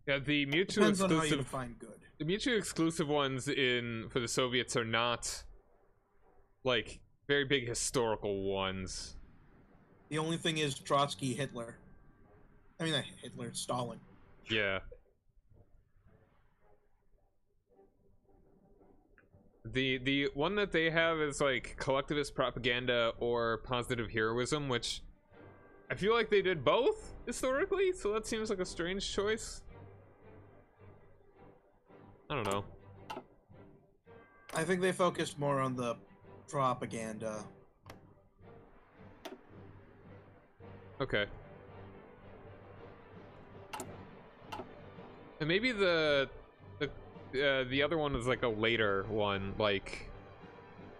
Yeah, the mutual Depends on how exclusive. you define good. The mutually exclusive ones for the Soviets are not like very big historical ones. The only thing is Trotsky, Hitler. I mean, Hitler, Stalin. Yeah. The one that they have is like collectivist propaganda or positive heroism, which I feel like they did both historically, so that seems like a strange choice. I don't know. I think they focused more on the propaganda. Okay. And maybe the other one is like a later one, like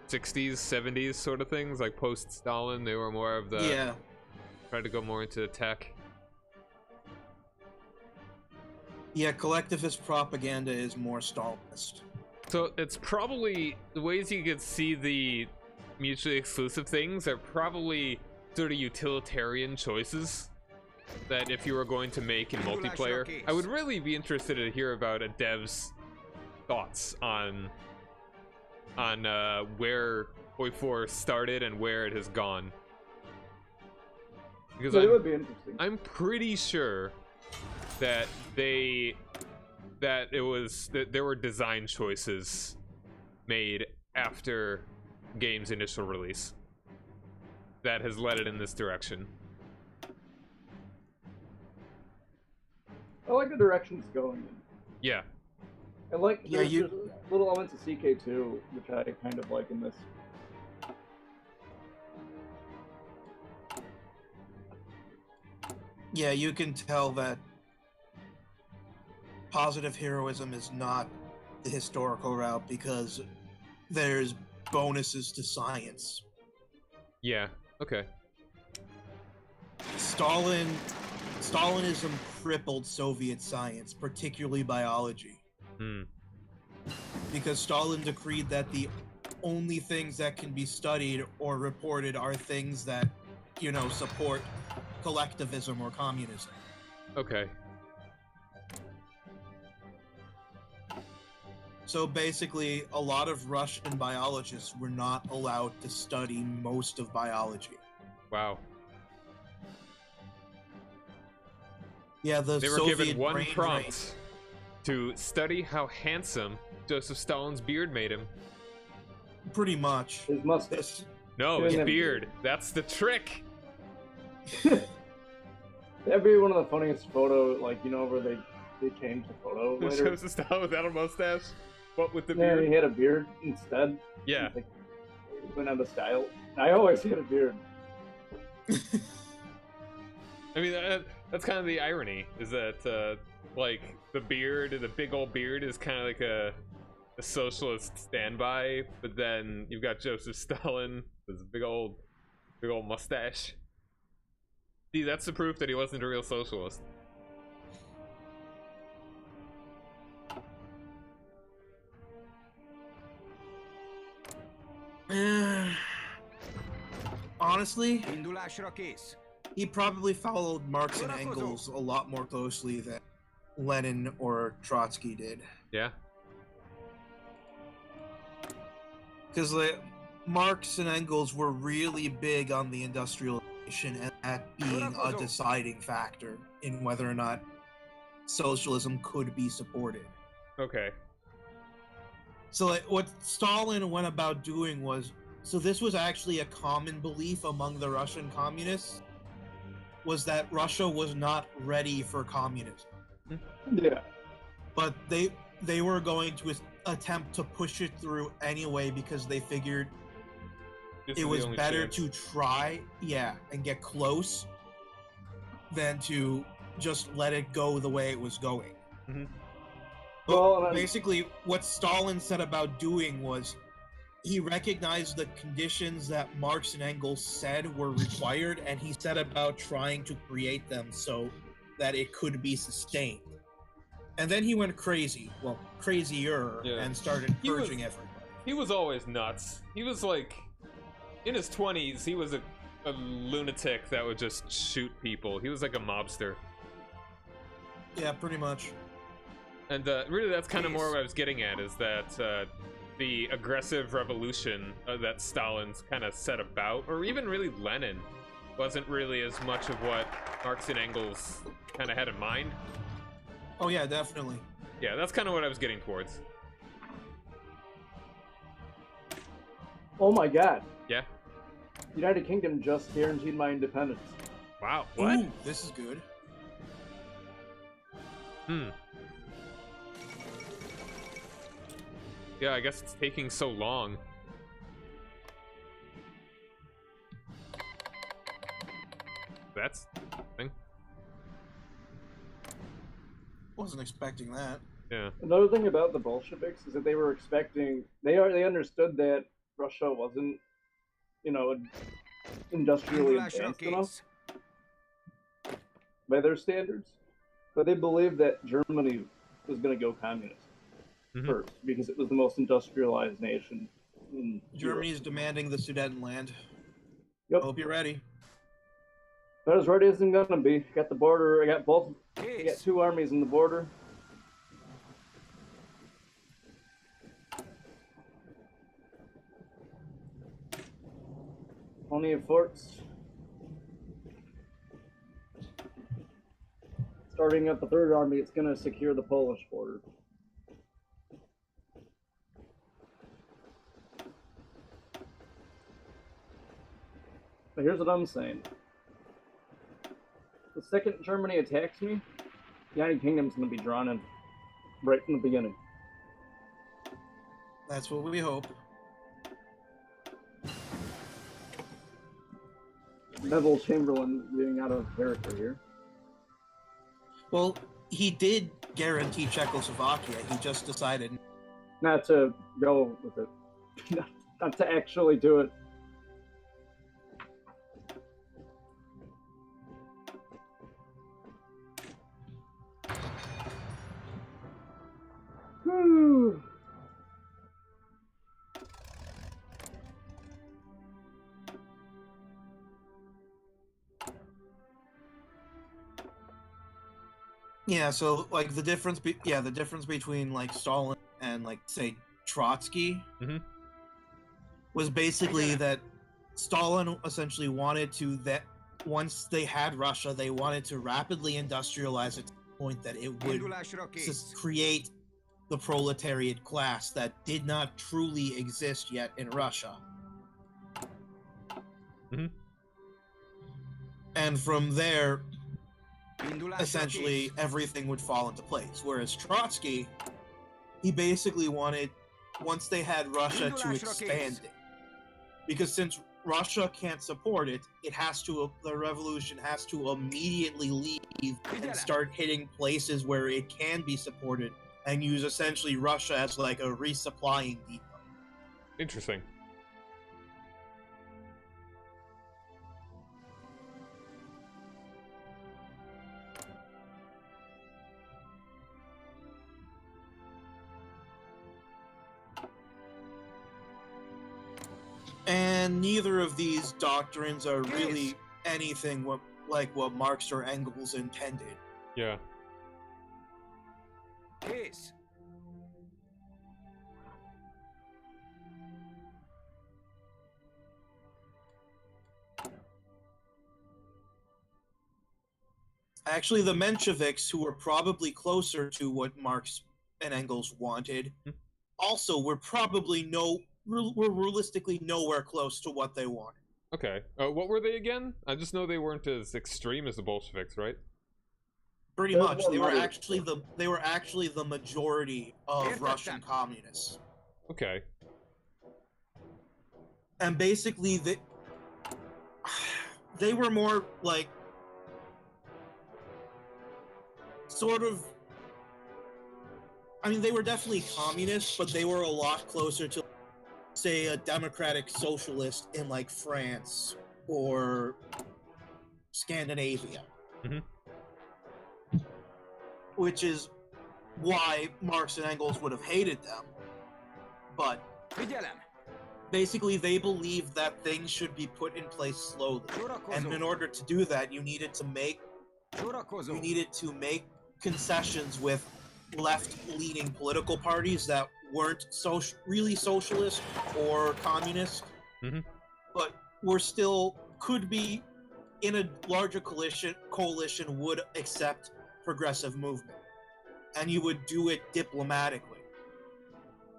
60s, 70s sort of things, like post-Stalin. They were more of the tried to go more into tech. Yeah, collectivist propaganda is more Stalinist. So it's probably the ways you could see the mutually exclusive things are probably sort of utilitarian choices that if you were going to make in multiplayer. I would really be interested to hear about a dev's thoughts on where Hoi4 started and where it has gone. Because it would be interesting. I'm pretty sure that there were design choices made after game's initial release that has led it in this direction. I like the direction it's going in. Yeah. I like there's little elements of CK2, which I kind of like in this. Yeah, you can tell that positive heroism is not the historical route because there's bonuses to science. Yeah, okay. Stalinism crippled Soviet science, particularly biology. Because Stalin decreed that the only things that can be studied or reported are things that, support collectivism or communism. Okay. So basically, a lot of Russian biologists were not allowed to study most of biology. Wow. Yeah, they were given one prompt to study how handsome Joseph Stalin's beard made him. Pretty much. His mustache. No, his beard. That's the trick. That'd be one of the funniest photos, like, where they changed the photo later. Joseph Stalin without a mustache? What, with the beard? Yeah, he had a beard instead. Yeah. Like, went on the style. I always had a beard. I mean, that's kind of the irony, is that, like, the beard, the big old beard is kind of like a socialist standby, but then you've got Joseph Stalin with his big old mustache. See, that's the proof that he wasn't a real socialist. Honestly, he probably followed Marx and Engels a lot more closely than Lenin or Trotsky did. Yeah. Because Marx and Engels were really big on the industrialization and that being a deciding factor in whether or not socialism could be supported. Okay. So what Stalin went about doing was, so this was actually a common belief among the Russian communists, was that Russia was not ready for communism. Yeah. But they were going to attempt to push it through anyway because they figured it was better to try, and get close than to just let it go the way it was going. Well, basically, what Stalin set about doing was he recognized the conditions that Marx and Engels said were required, and he set about trying to create them so that it could be sustained. And then he went crazy, well, crazier, and started purging everybody. He was always nuts. He was like, in his 20s, he was a lunatic that would just shoot people. He was like a mobster. Yeah, pretty much. And really, that's kind of more what I was getting at, is that the aggressive revolution that Stalin's kind of set about, or even really Lenin, wasn't really as much of what Marx and Engels kind of had in mind. Oh yeah, definitely. Yeah, that's kind of what I was getting towards. Oh my god. Yeah? United Kingdom just guaranteed my independence. Wow, what? Ooh, this is good. Yeah, I guess it's taking so long. That's thing. Wasn't expecting that. Yeah. Another thing about the Bolsheviks is that they were expecting they understood that Russia wasn't, industrially advanced enough by their standards, but they believed that Germany was going to go communist first because it was the most industrialized nation in Germany's Europe. demanding the Sudetenland. Yep. Hope you're ready. But as ready as I'm gonna be. Got the border. I got 2 armies in the border. Plenty of forts. Starting up the 3rd army, it's gonna secure the Polish border. But here's what I'm saying. The second Germany attacks me, the United Kingdom's going to be drawn in right from the beginning. That's what we hope. Neville Chamberlain being out of character here. Well, he did guarantee Czechoslovakia. He just decided not to go with it. Not to actually do it. Whew. Yeah, so like the difference between like Stalin and like say Trotsky was basically that Stalin essentially wanted to, that once they had Russia, they wanted to rapidly industrialize it to the point that it would create the proletariat class that did not truly exist yet in Russia. And from there, essentially everything would fall into place. Whereas Trotsky, he basically wanted, once they had Russia, to expand it. Because since Russia can't support it, the revolution has to immediately leave and start hitting places where it can be supported, and use essentially Russia as like a resupplying depot. Interesting. And neither of these doctrines are really anything like what Marx or Engels intended. Yeah. Case. Actually, the Mensheviks, who were probably closer to what Marx and Engels wanted, also were probably were realistically nowhere close to what they wanted. Okay. What were they again? I just know they weren't as extreme as the Bolsheviks, right? Pretty much. They were actually the majority of Russian communists. Okay. And basically they were more like I mean, they were definitely communist, but they were a lot closer to, say, a democratic socialist in, like, France or Scandinavia. Mm-hmm. Which is why Marx and Engels would have hated them. But basically, they believed that things should be put in place slowly. And in order to do that, you needed to make concessions with left-leaning political parties that weren't really socialist or communist, mm-hmm. but were still, could be, in a larger coalition would accept progressive movement. And you would do it diplomatically,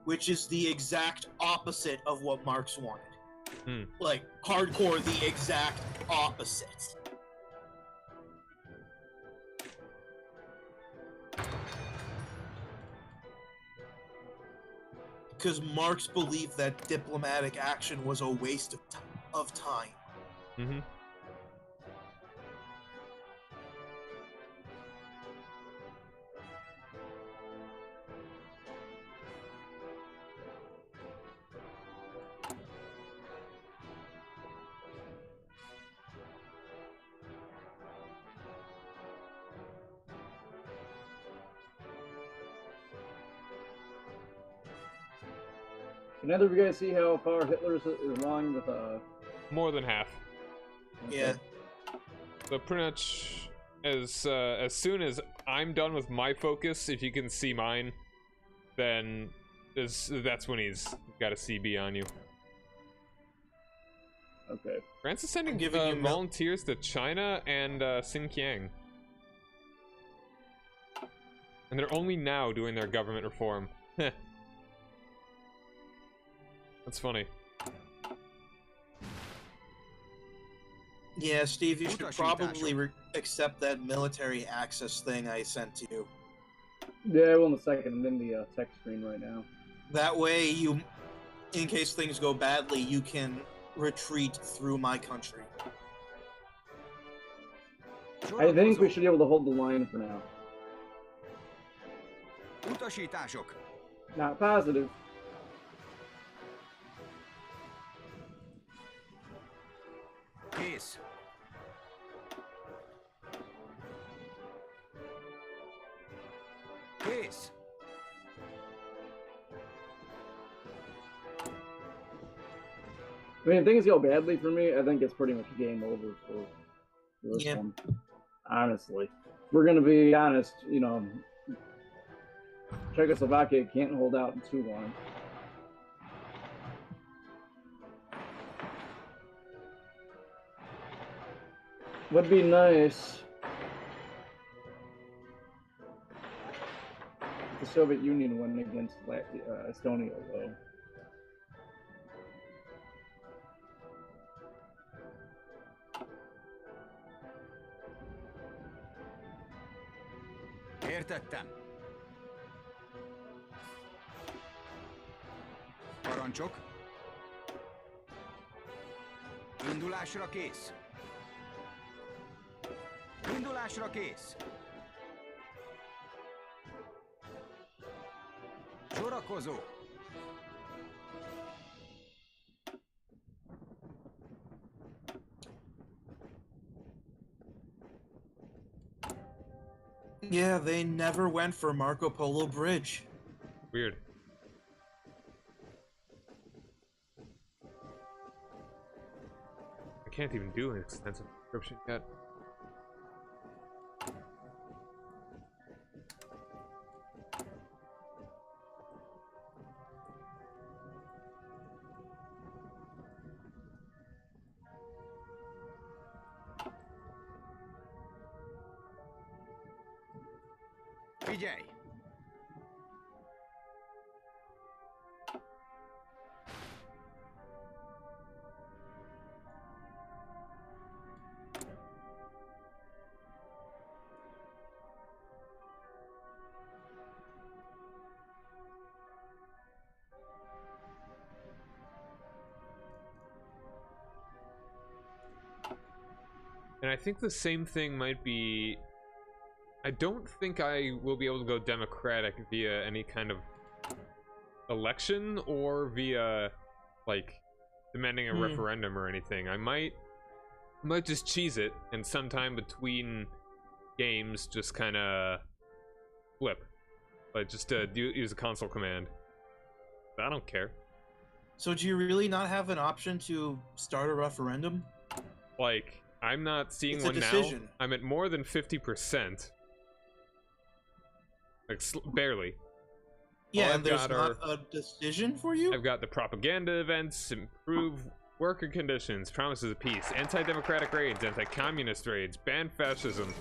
which is the exact opposite of what Marx wanted. Like, hardcore, the exact opposite. Because Marx believed that diplomatic action was a waste of time. Mm-hmm. Can either of you guys see how far Hitler's is lying with more than half? Okay. Yeah. So pretty much as soon as I'm done with my focus, if you can see mine, then that's when he's got a CB on you. Okay. France is sending volunteers to China and Xinjiang. And they're only now doing their government reform. That's funny. Yeah, Steve, you should probably accept that military access thing I sent to you. Yeah, I will in a second. I'm in the text screen right now. That way, you, in case things go badly, you can retreat through my country. I think we should be able to hold the line for now. Not positive. Kész. Kész. I mean, if things go badly for me, I think it's pretty much game over for this one. Honestly. We're going to be honest, you know, Czechoslovakia can't hold out too long. Would be nice if the Soviet Union went against Estonia, though. Értettem. Parancsok. Indulásra kész. Indulásra kész. Sorakozó. Yeah, they never went for Marco Polo Bridge. Weird. I can't even do an extensive description yet. Figyelj! And I think the same thing might be I don't think I will be able to go democratic via any kind of election or via, like, demanding a referendum or anything. I might just cheese it and sometime between games just kind of flip. Like, just use a console command. But I don't care. So do you really not have an option to start a referendum? Like, I'm not seeing It's one a decision. now. I'm at more than 50%. Like, barely. Yeah, and there's not a decision for you? I've got the propaganda events, improve worker conditions, promises of peace, anti-democratic raids, anti-communist raids, ban fascism,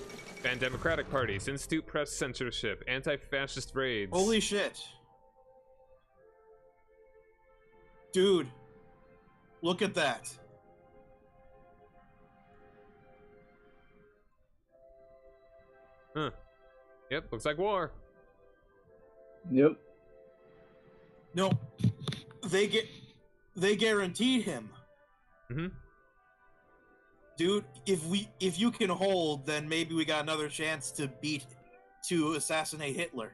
ban democratic parties, institute press censorship, anti-fascist raids. Holy shit. Dude, look at that. Huh. Yep, looks like war. Yep. No, they guaranteed him. Mm-hmm. Dude, if you can hold, then maybe we got another chance to assassinate Hitler.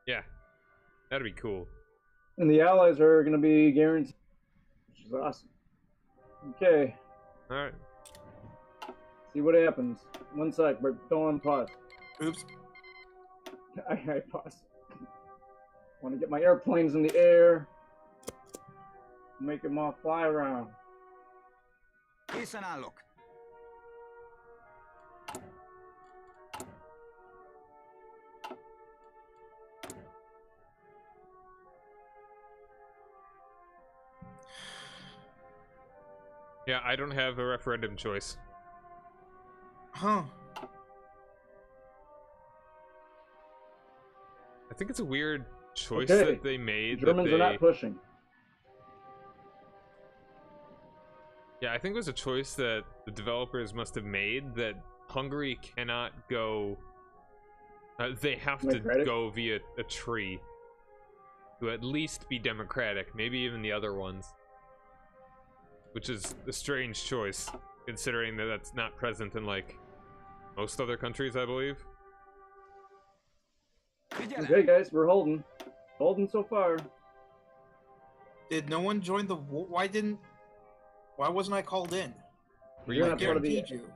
Yeah, that'd be cool. And the Allies are going to be guaranteed, which is awesome. Okay. All right. See what happens. One sec, but don't unpause. Oops. I pause. Want to get my airplanes in the air. Make them all fly around. Készen állok. Yeah, I don't have a referendum choice. Huh. I think it's a weird choice Okay. that they made. Germans are not pushing. Yeah, I think it was a choice that the developers must have made that Hungary cannot go. They have to go via a tree to at least be democratic, maybe even the other ones. Which is a strange choice, considering that that's not present in, like, most other countries, I believe. Okay, guys, we're holding. Holding so far. Did no one join the war? Why wasn't I called in? Were you You're I not part of the- guaranteed you.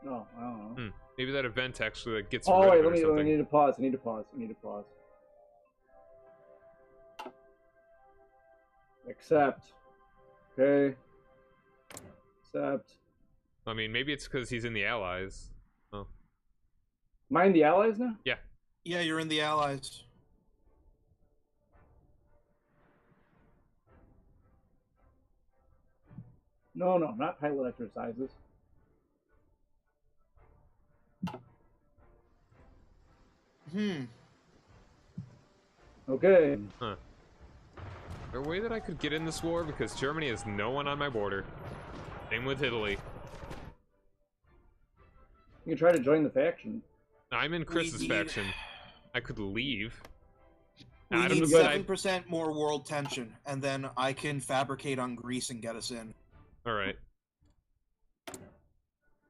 No, I don't know. Maybe that event actually like, gets Oh, rid wait, of it or let me something. need to pause. I need to pause. Accept. Okay. Accept. I mean, maybe it's because he's in the Allies. Oh. Am I in the Allies now? Yeah. Yeah, you're in the Allies. No, not pilot exercises. Okay. Huh. Is there a way that I could get in this war? Because Germany has no one on my border. Same with Italy. You can try to join the faction. I'm in Chris's faction. I could leave. We Adam need decided- 7% more world tension, and then I can fabricate on Greece and get us in. Alright.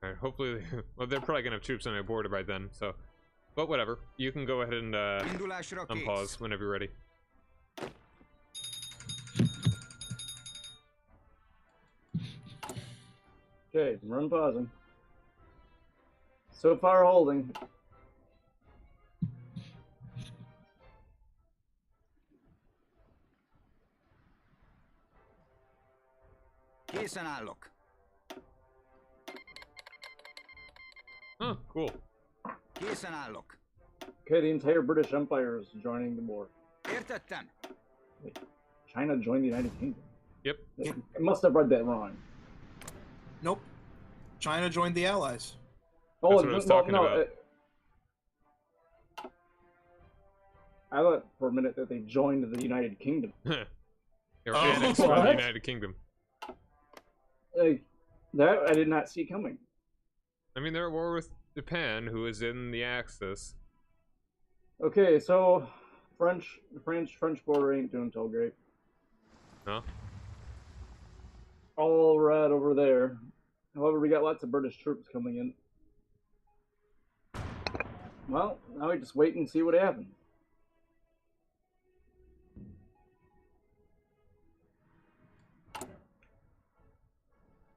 Alright, hopefully... Well, they're probably gonna have troops on my border by then, so... But whatever. You can go ahead and, Indulásra kész. unpause whenever you're ready. Okay, I'm unpausing. So far holding. Készen állok. Oh, cool. Készen állok. Okay, the entire British Empire is joining the war. Értettem. Wait, China joined the United Kingdom. Yep. I must have read that wrong. Nope. China joined the Allies. Oh, That's what I was talking about. I thought for a minute that they joined the United Kingdom. They're Oh, annexed by the what? United Kingdom. Like, that I did not see coming. I mean, they're at war with Japan, who is in the Axis. Okay, so French border ain't doing so great. No? All red over there. However, we got lots of British troops coming in. Well, now we just wait and see what happens.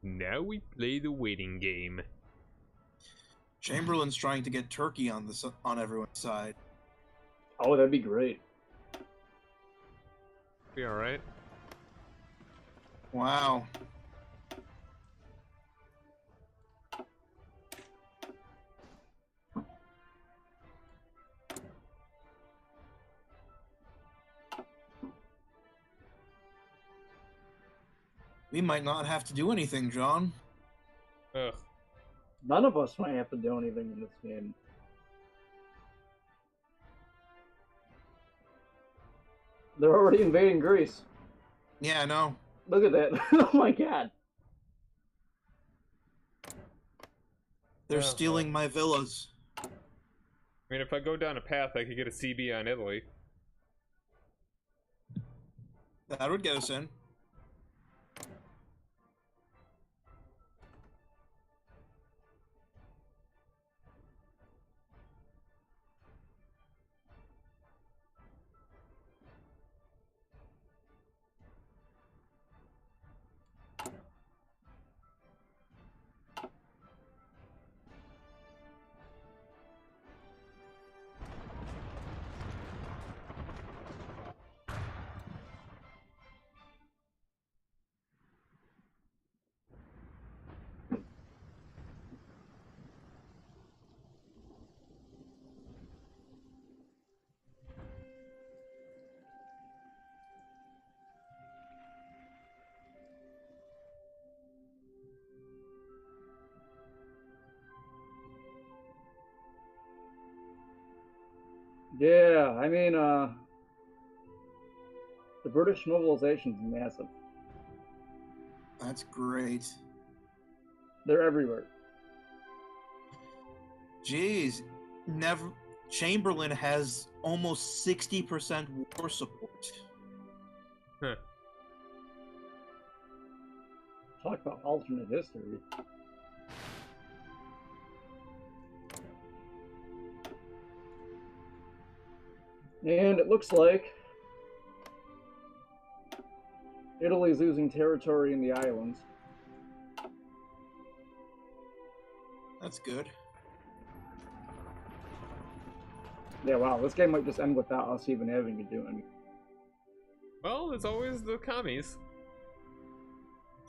Now we play the waiting game. Chamberlain's trying to get Turkey on everyone's side. Oh, that'd be great. Be all right. Wow. We might not have to do anything, John. Ugh. None of us might have to do anything in this game. They're already invading Greece. Yeah, I know. Look at that. Oh my god. They're stealing my villas. I mean, if I go down a path, I could get a CB on Italy. That would get us in. Yeah, I mean, the British mobilization's massive. That's great. They're everywhere. Jeez, Chamberlain has almost 60% war support. Huh. Talk about alternate history. And it looks like Italy's losing territory in the islands. That's good. Yeah, wow, this game might just end without us even having to do anything. Well, there's always the commies.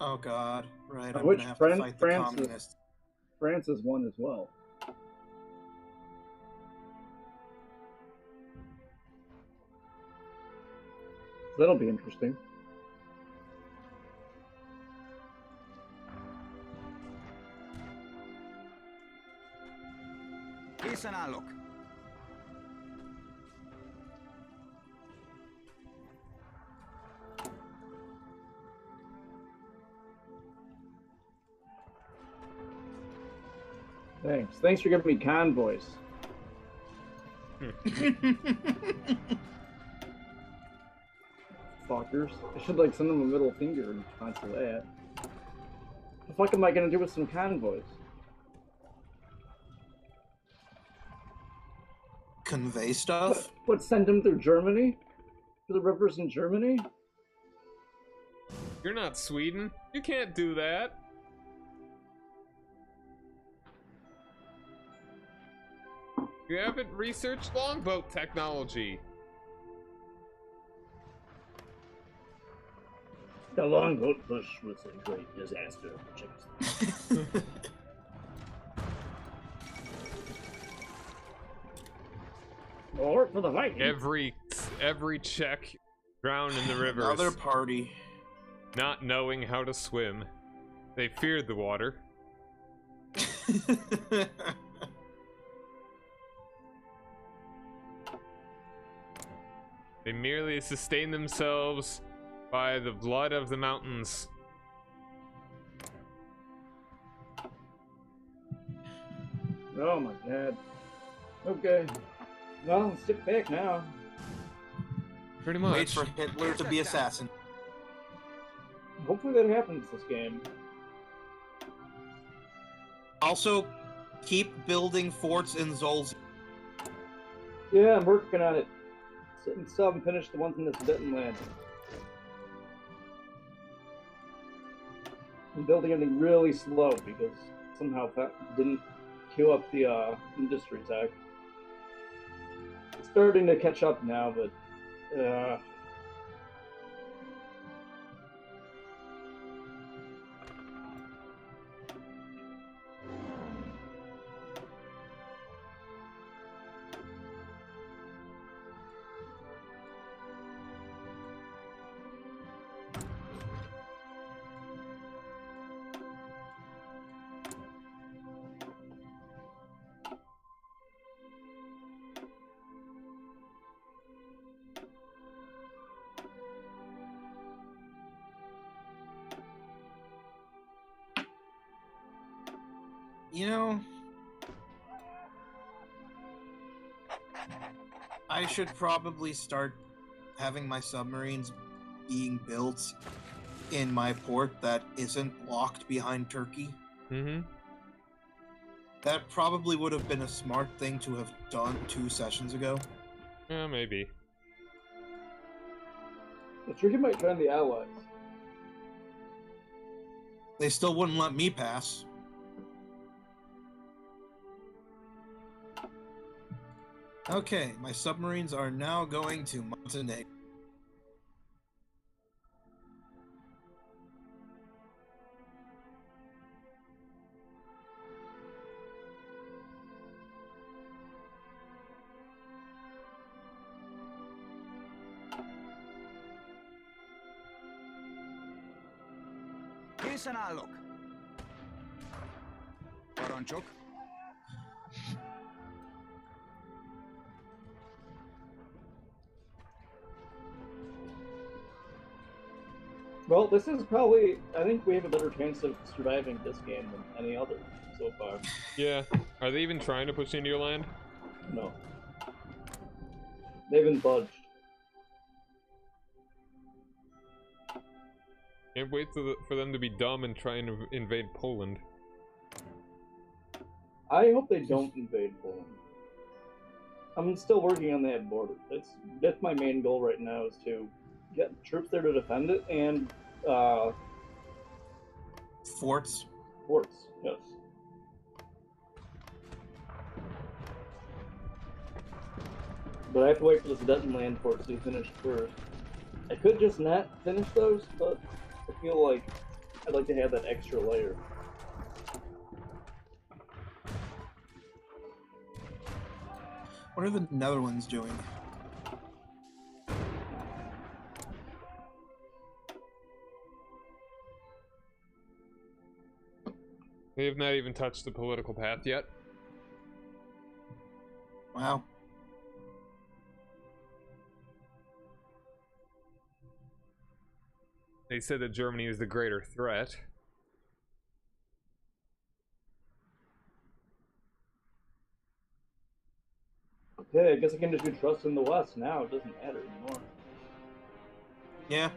Oh god, right, I'm Which gonna have to fight the communists. France has won as well. That'll be interesting. Listen and look. Thanks. Thanks for giving me convoys. Fuckers. I should like send them a middle finger in response to that. What the fuck am I gonna do with some convoys? Convey stuff? What, send them through Germany? To the rivers in Germany? You're not Sweden. You can't do that. You haven't researched longboat technology. The longboat push was a great disaster. Or for the Vikings. Every Czech drowned in the rivers. Another party. Not knowing how to swim. They feared the water. They merely sustained themselves by the blood of the mountains. Oh my god. Okay. Well, sit back now. Pretty much. Wait for Hitler to be assassinated. Hopefully that happens this game. Also, keep building forts in Zolz. Yeah, I'm working on it. Still haven't finished the ones in the Sudetenland. I'm building everything really slow because somehow that didn't queue up the industry tag. It's starting to catch up now, but You know, I should probably start having my submarines being built in my port that isn't blocked behind Turkey. Mm-hmm. That probably would have been a smart thing to have done 2 sessions ago. Yeah, maybe. the Turkey might join the Allies. They still wouldn't let me pass. Okay, my submarines are now going to Montenegro. Készen állok. Parancsok. Well, this is probably... I think we have a better chance of surviving this game than any other so far. Yeah. Are they even trying to push into your land? No. They haven't budged. Can't wait for them to be dumb and try and invade Poland. I hope they don't invade Poland. I'm still working on that border. That's my main goal right now, is to get troops there to defend it, and Forts. forts, yes. But I have to wait for the Sudetenland forts to be finished first. I could just not finish those, but I feel like I'd like to have that extra layer. What are the Netherlands doing? They have not even touched the political path yet. Wow. They said that Germany is the greater threat. Okay, I guess I can just do trust in the West now. It doesn't matter anymore. Yeah.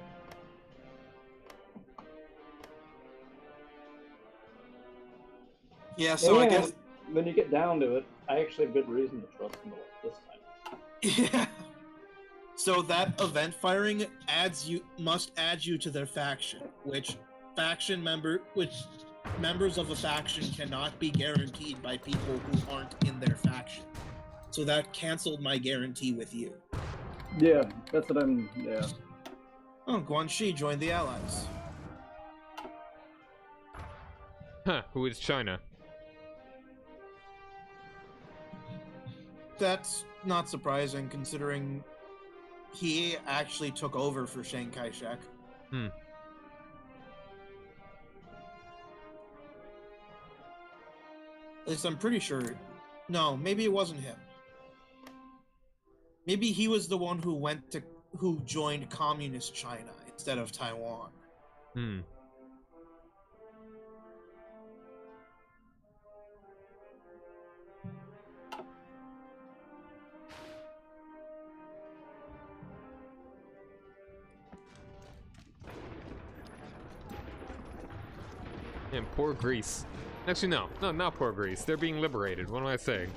Yeah, so I guess... when you get down to it, I actually have good reason to trust in the West this time. Yeah. So that event firing must add you to their faction, which members of a faction cannot be guaranteed by people who aren't in their faction. So that canceled my guarantee with you. Yeah, that's what yeah. Oh, Guanxi joined the Allies. Huh, who is China? That's not surprising, considering he actually took over for Chiang Kai-shek. Hmm. At least I'm pretty sure. No, maybe it wasn't him. Maybe he was the one who joined communist China instead of Taiwan. Hmm. And poor Greece. Actually, no, not poor Greece. They're being liberated. What am I saying?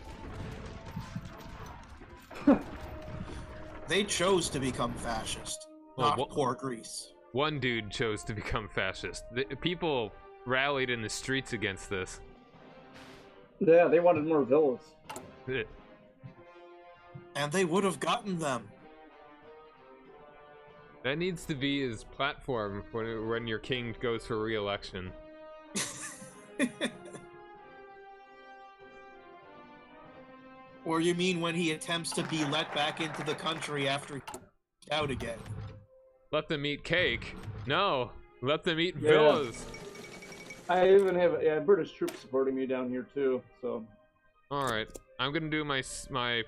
They chose to become fascist, not poor Greece. One dude chose to become fascist. People rallied in the streets against this. Yeah, they wanted more villas. And they would have gotten them. That needs to be his platform when your king goes for re-election. Or you mean when he attempts to be let back into the country after he's out again? Let them eat cake? No, let them eat villas. I even have British troops supporting me down here too. So. All right, I'm gonna do my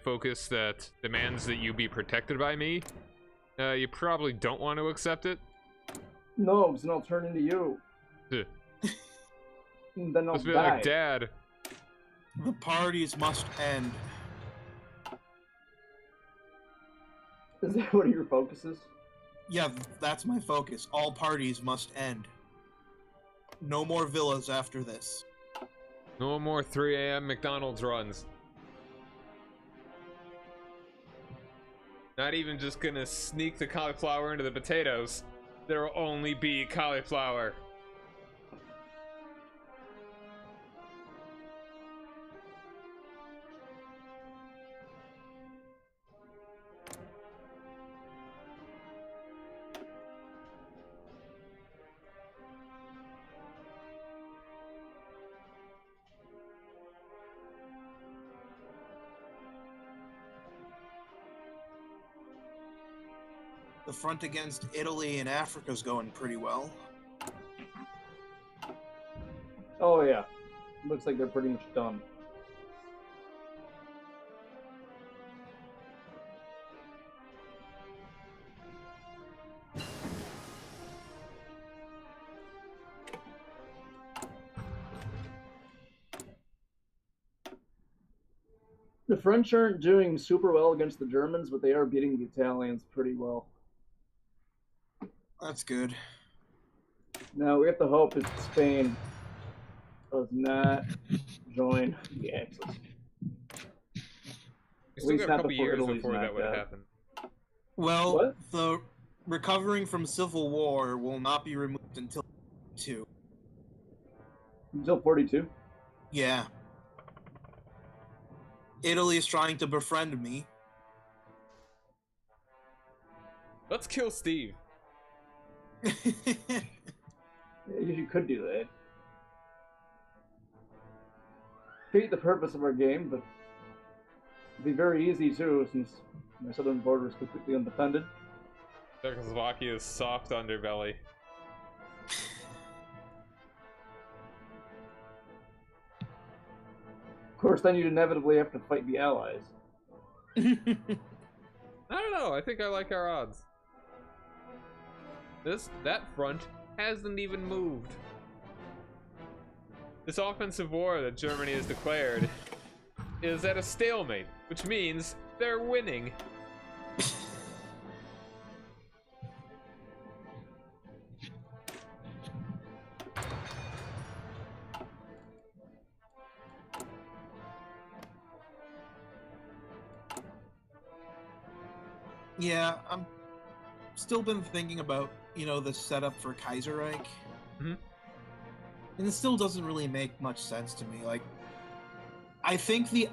focus that demands that you be protected by me. You probably don't want to accept it. No, because then I'll turn into you. And then I'll Must be die. like Dad. The parties must end. Is that what your focus is? Yeah, that's my focus. All parties must end. No more villas after this. No more 3 a.m. McDonald's runs. Not even just gonna sneak the cauliflower into the potatoes. There'll only be cauliflower. The front against Italy and Africa is going pretty well. Oh yeah, looks like they're pretty much done. The French aren't doing super well against the Germans, but they are beating the Italians pretty well. That's good. Now we have to hope that Spain does not join the Axis. We still got a couple years before that would happen. Well, the recovering from civil war will not be removed until 42. Until 42? Yeah. Italy is trying to befriend me. Let's kill Steve. You could do that. Defeat the purpose of our game, but it'd be very easy too, since my southern border is completely undefended. Czechoslovakia's soft underbelly. Of course, then you'd inevitably have to fight the Allies. I don't know. I think I like our odds. That front hasn't even moved. This offensive war that Germany has declared is at a stalemate, which means they're winning. Yeah, I'm still been thinking about, the setup for Kaiserreich. Mm-hmm. And it still doesn't really make much sense to me. Like, I think the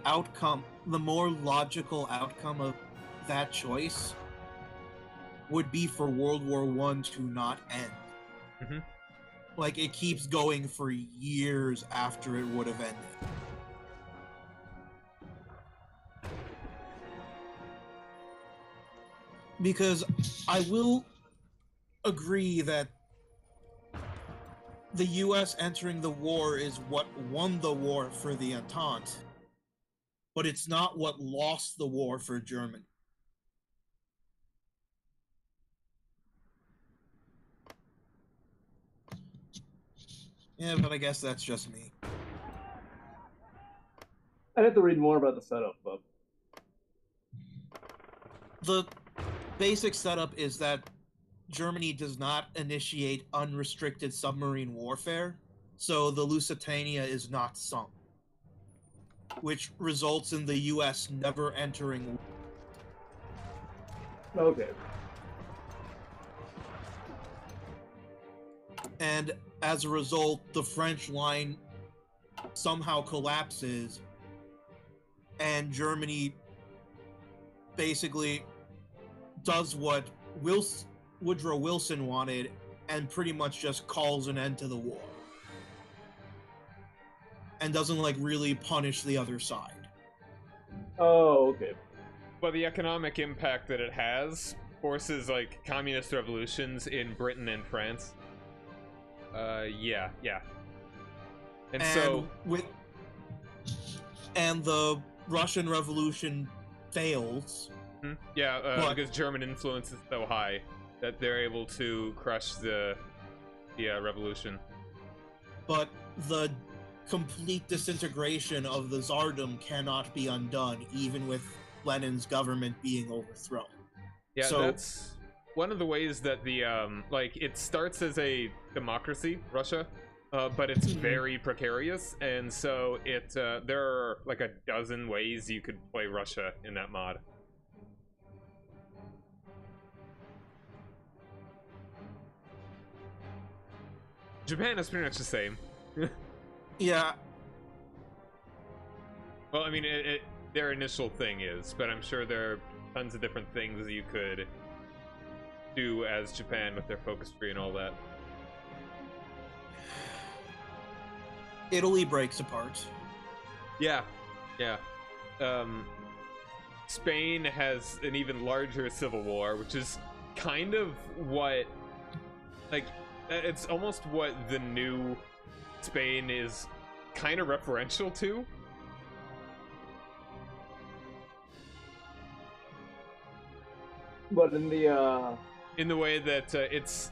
more logical outcome of that choice would be for World War I to not end. Mm-hmm. Like, it keeps going for years after it would have ended. Because I will agree that the US entering the war is what won the war for the Entente, but it's not what lost the war for Germany. Yeah, but I guess that's just me. I'd have to read more about the setup, but the basic setup is that Germany does not initiate unrestricted submarine warfare, so the Lusitania is not sunk, which results in the US never entering. Okay. And as a result, the French line somehow collapses, and Germany basically does what Woodrow Wilson wanted and pretty much just calls an end to the war. And doesn't, like, really punish the other side. Oh, okay. But the economic impact that it has forces, like, communist revolutions in Britain and France. Yeah. And so... And the Russian Revolution fails. Yeah, because German influence is so high that they're able to crush the revolution. But the complete disintegration of the Tsardom cannot be undone, even with Lenin's government being overthrown. Yeah, so that's one of the ways that the like, it starts as a democracy, Russia, but it's very precarious, and so it there are like a dozen ways you could play Russia in that mod. Japan is pretty much the same. Yeah. Well, I mean, their initial thing is, but I'm sure there are tons of different things that you could do as Japan with their focus tree and all that. Italy breaks apart. Yeah. Spain has an even larger civil war, which is kind of what, like, it's almost what the new Spain is kind of referential to. But in the way that it's,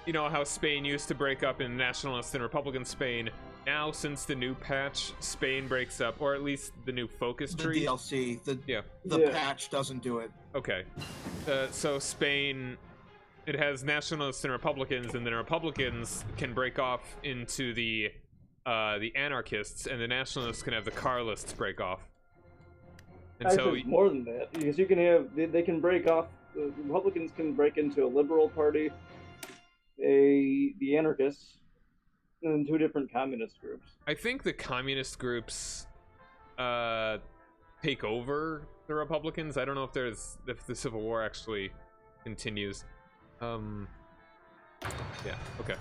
you know, how Spain used to break up in nationalist and Republican Spain. Now, since the new patch, Spain breaks up, or at least the new focus tree. The DLC, the patch doesn't do it. Okay, so Spain, it has nationalists and Republicans, and then Republicans can break off into the anarchists, and the nationalists can have the Carlists break off. And actually, it's more than that, because you can have they can break off. The Republicans can break into a liberal party, the anarchists, and then two different communist groups. I think the communist groups take over the Republicans. I don't know if the Civil War actually continues. Yeah, okay.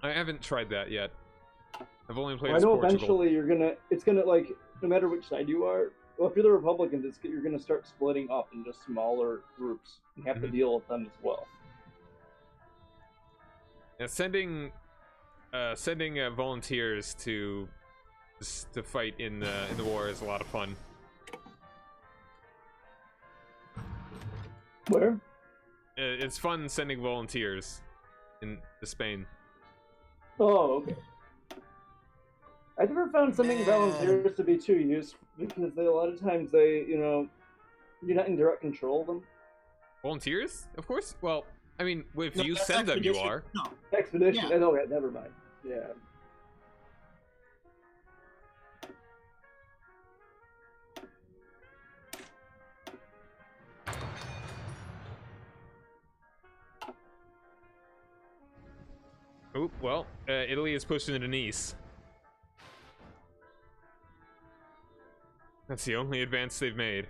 I haven't tried that yet. I've only played as Portugal. I know eventually it's gonna, like, no matter which side you are, well, if you're the Republicans, you're gonna start splitting up into smaller groups and have to deal with them as well. Yeah, sending volunteers to fight in the war is a lot of fun. Where? It's fun sending volunteers to Spain. Oh, okay. I've never found sending volunteers to be too useful, because a lot of times you're not in direct control of them. Volunteers? Of course. Well, I mean, if you send them, you are. No. Expedition. Yeah. Oh, yeah, never mind. Yeah. Oh, well, Italy is pushing into Nice. That's the only advance they've made.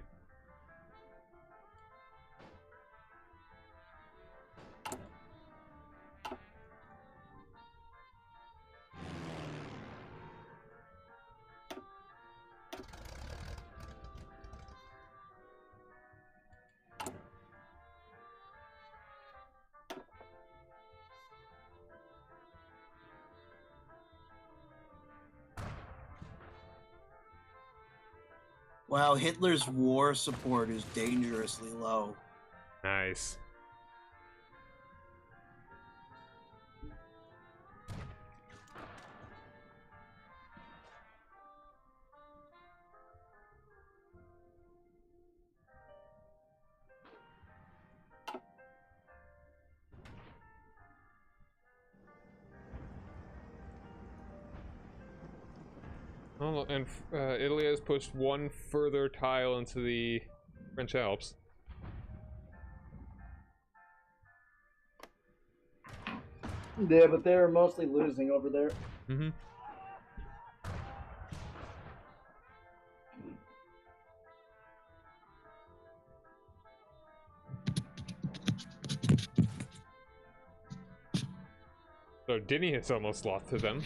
Wow, Hitler's war support is dangerously low. Nice. Oh, and Italy has pushed one further tile into the French Alps. Yeah, but they're mostly losing over there. Mm-hmm. So Dinny has almost lost to them.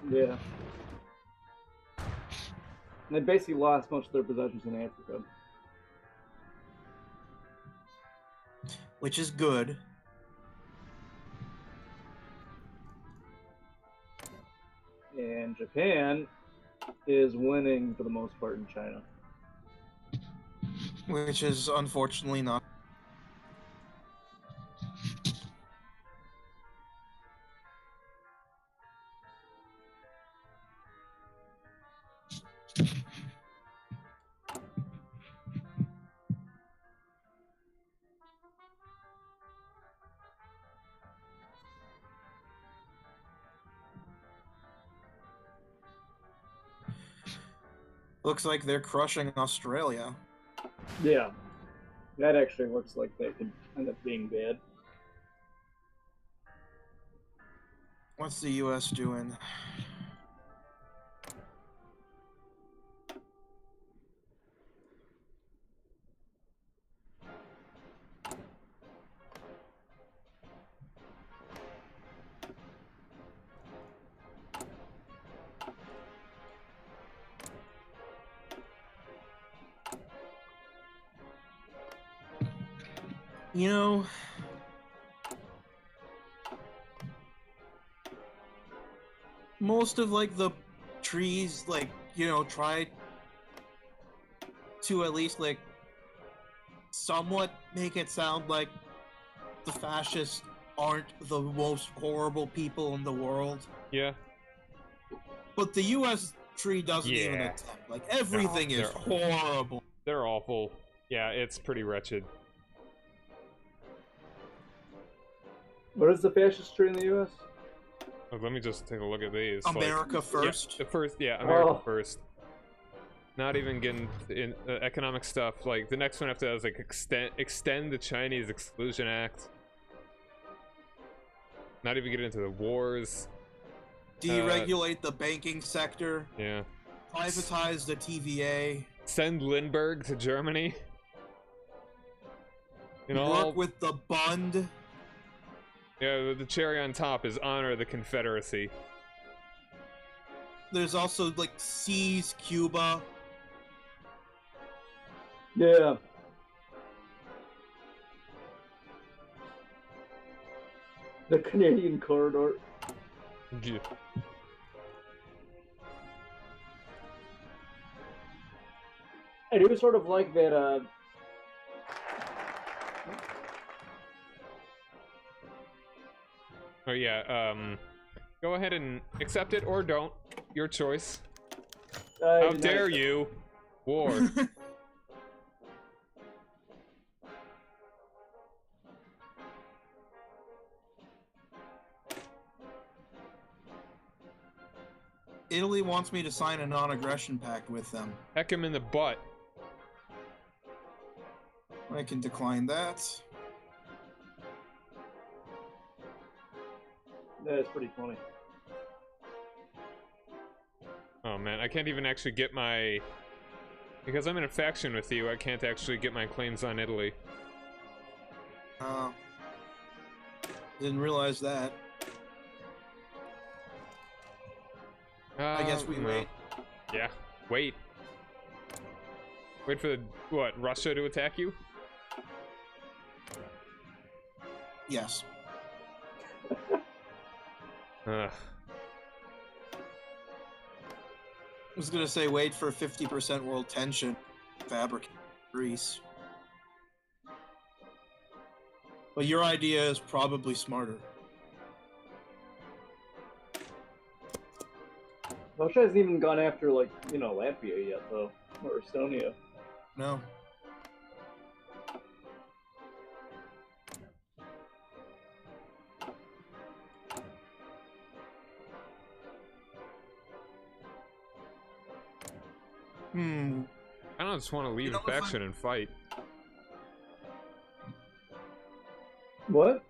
Yeah. And they basically lost most of their possessions in Africa. Which is good. And Japan is winning for the most part in China. Which is unfortunately not. Looks like they're crushing Australia. Yeah. That actually looks like they could end up being bad. What's the US doing? You know, most of like the trees, like, you know, try to at least like somewhat make it sound like the fascists aren't the most horrible people in the world. Yeah. But the US tree doesn't even attempt. Like, everything is horrible. They're awful. Yeah, it's pretty wretched. What is the fascist tree in the U.S.? Oh, let me just take a look at these. America like, first. Yeah, America first. Not even getting in economic stuff. Like the next one after that is like extend the Chinese Exclusion Act. Not even get into the wars. Deregulate the banking sector. Yeah. Privatize the TVA. Send Lindbergh to Germany. You know, work with the Bund. Yeah, the cherry on top is honor the Confederacy. There's also like seize Cuba. Yeah. The Canadian corridor. Yeah. I do sort of like that, Oh yeah, go ahead and accept it or don't. Your choice. How dare you? War. Italy wants me to sign a non-aggression pact with them. Heck him in the butt. I can decline that. That's pretty funny. Oh man, I can't even actually get my... Because I'm in a faction with you, I can't actually get my claims on Italy. Didn't realize that. I guess we wait. Yeah, wait. Wait for the, what, Russia to attack you? Yes. Ugh. I was gonna say wait for 50% world tension. Fabricate Greece. But your idea is probably smarter. Russia hasn't even gone after, like, you know, Latvia yet, though. Or Estonia. No. I don't just want to leave the faction and fight. What?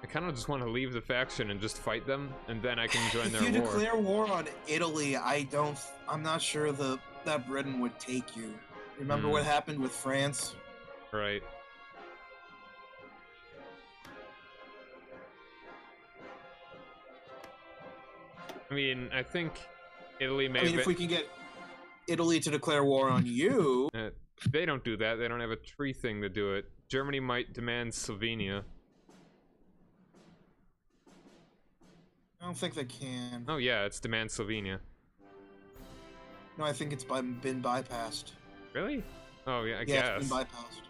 I kind of just want to leave the faction and just fight them, and then I can join their war. If you declare war on Italy, I'm not sure that Britain would take you. Remember what happened with France? Right. I mean, I think Italy may. If we can get Italy to declare war on you, they don't do that. They don't have a tree thing to do it. Germany might demand Slovenia. I don't think they can. Oh yeah, it's demand Slovenia. No, I think it's been bypassed. Really? Oh yeah, I guess. guess. It's been bypassed.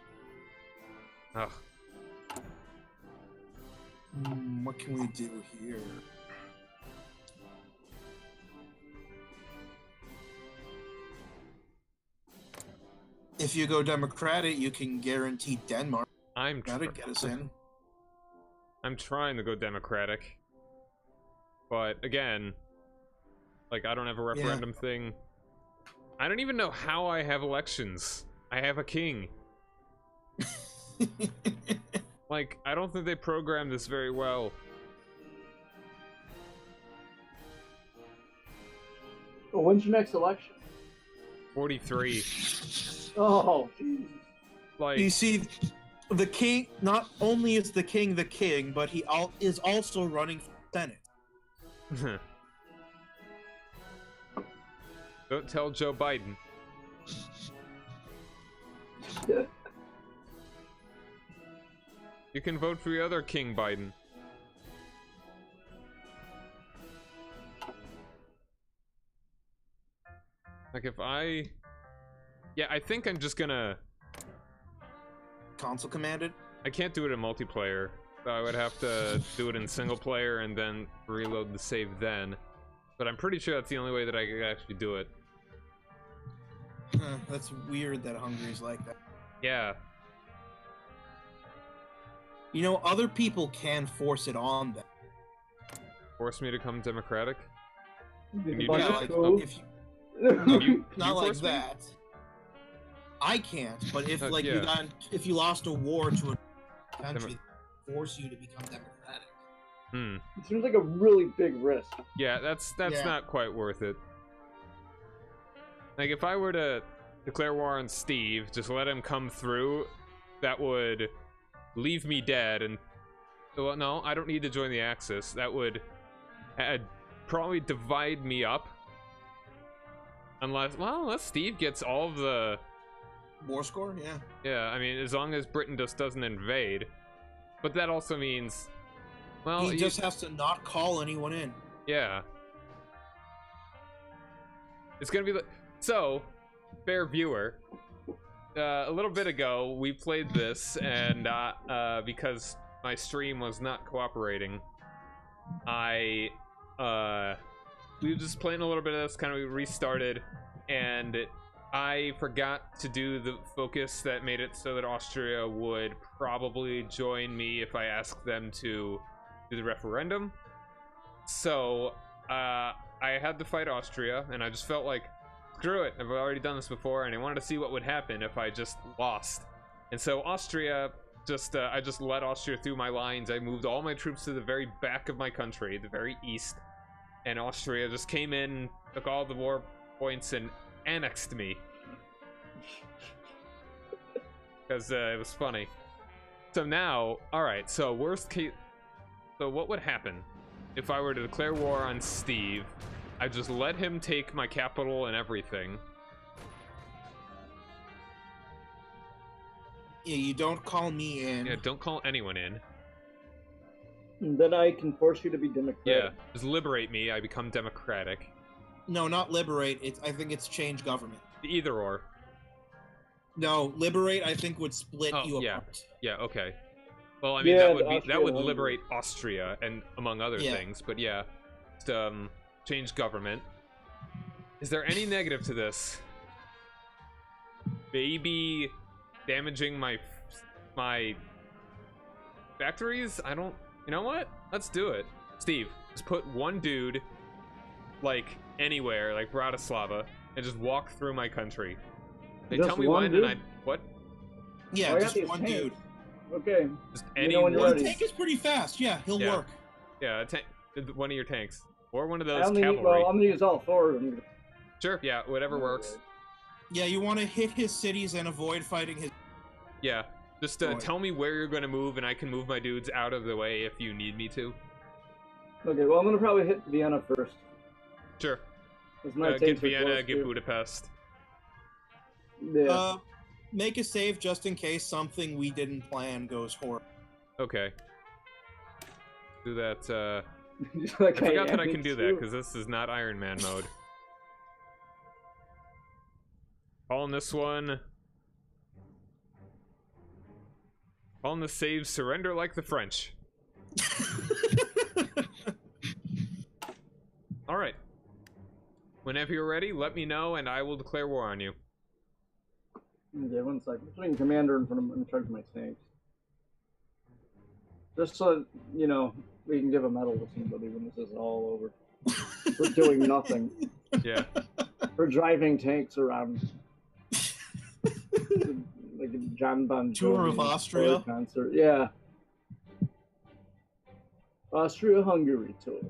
Ugh. What can we do here? If you go democratic, you can guarantee Denmark. That'd get us in. I'm trying to go democratic. But again, like, I don't have a referendum thing. I don't even know how I have elections. I have a king. Like, I don't think they programmed this very well. Well, when's your next election? 43. Oh, Jesus. Like, you see, the king, not only is the king, but he is also running for Senate. Don't tell Joe Biden. You can vote for the other King Biden. Like, if I... Yeah, I think I'm just gonna... Console commanded? I can't do it in multiplayer, so I would have to do it in single player and then reload the save then. But I'm pretty sure that's the only way that I could actually do it. That's weird that Hungary's like that. Yeah. You know, other people can force it on them. Force me to come democratic? Can you not like that. I can't, but if if you lost a war to a country, force you to become democratic. It seems like a really big risk. Yeah, that's not quite worth it. Like, if I were to declare war on Steve, just let him come through, that would leave me dead, and... Well, no, I don't need to join the Axis. That would probably divide me up. Unless Steve gets all of the... War score? Yeah. Yeah, I mean, as long as Britain just doesn't invade. But that also means... Well, he just has to not call anyone in. Yeah. It's gonna be like... So, fair viewer, a little bit ago, we played this, and because my stream was not cooperating, we were just playing a little bit of this, kind of restarted, and I forgot to do the focus that made it so that Austria would probably join me if I asked them to do the referendum. So, I had to fight Austria, and I just felt like, screw it, I've already done this before, and I wanted to see what would happen if I just lost. And so Austria, I just led Austria through my lines. I moved all my troops to the very back of my country, the very east, and Austria just came in, took all the war points, and annexed me. Because it was funny. So now, alright, so worst case... So what would happen if I were to declare war on Steve? I just let him take my capital and everything. Yeah, you don't call me in. Yeah, don't call anyone in. And then I can force you to be democratic. Yeah, just liberate me, I become democratic. No, not liberate. I think it's change government. Either or. No, liberate I think would split you apart. Yeah, okay. Well, I mean, that would liberate Austria and among other things, but yeah. Just, change government. Is there any negative to this? Maybe damaging my factories? I don't... You know what? Let's do it. Steve, just put one dude, like, anywhere, like Bratislava, and just walk through my country. They Just tell me one when, dude? and what? Yeah, Oh, I got just these one tanks. dude. Okay. Just You know when you're Well, ready. the tank is pretty fast. Yeah, he'll Yeah. work. Yeah, one of your tanks. Or one of I those only cavalry. well, I'm gonna use all 4 of them. Sure, yeah, whatever works. Yeah, you want to hit his cities and avoid fighting his... Yeah, just tell me where you're going to move, and I can move my dudes out of the way if you need me to. Okay, well, I'm gonna probably hit Vienna first. Sure. My Get tanks are Vienna, close, get too. Budapest. Yeah. Make a save just in case something we didn't plan goes horrible. Okay. Do that, Like I forgot that I am can do too. that, because this is not Iron Man mode. Calling this one... Calling the save Surrender Like the French. Alright. Whenever you're ready, let me know, and I will declare war on you. Okay, 1 second. Between commander and front of in charge of my tanks. Just so you know, we can give a medal to somebody when this is all over. We're doing nothing. Yeah. We're driving tanks around. Like a John Bon Jovi Tour of Austria? concert. Yeah. Austria-Hungary tour.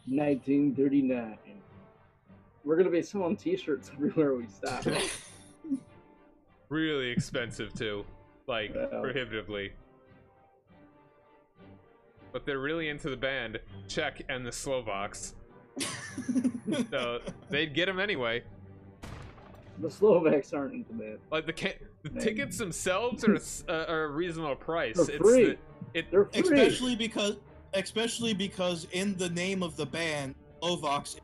1939. We're gonna be selling T-shirts everywhere we stop. Really expensive, too. Like, prohibitively. But they're really into the band, Czech and the Slovaks. So, they'd get them anyway. The Slovaks aren't into that. Like, the tickets themselves are a reasonable price. They're free. They're free. Especially because in the name of the band, Slovaks.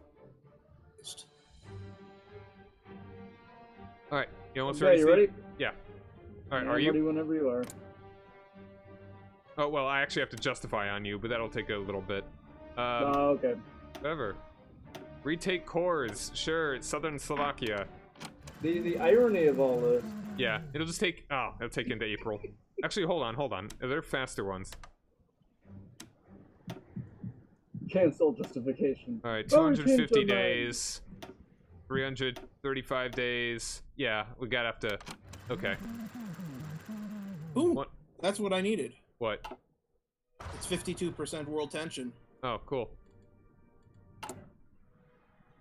Alright, you almost Okay, ready, you Steve? ready? Yeah. Alright, I'm are you? ready whenever you are. Oh, well, I actually have to justify on you, but that'll take a little bit. Okay. Whatever. Retake cores. Sure, it's Southern Slovakia. The irony of all this. Yeah, it'll just take... Oh, it'll take into April. Actually, hold on. Are there faster ones? Cancel justification. Alright, 250 days. 335 days. Yeah, we gotta have to... Okay. Ooh, What? that's what I needed. What? It's 52% world tension. Oh, cool.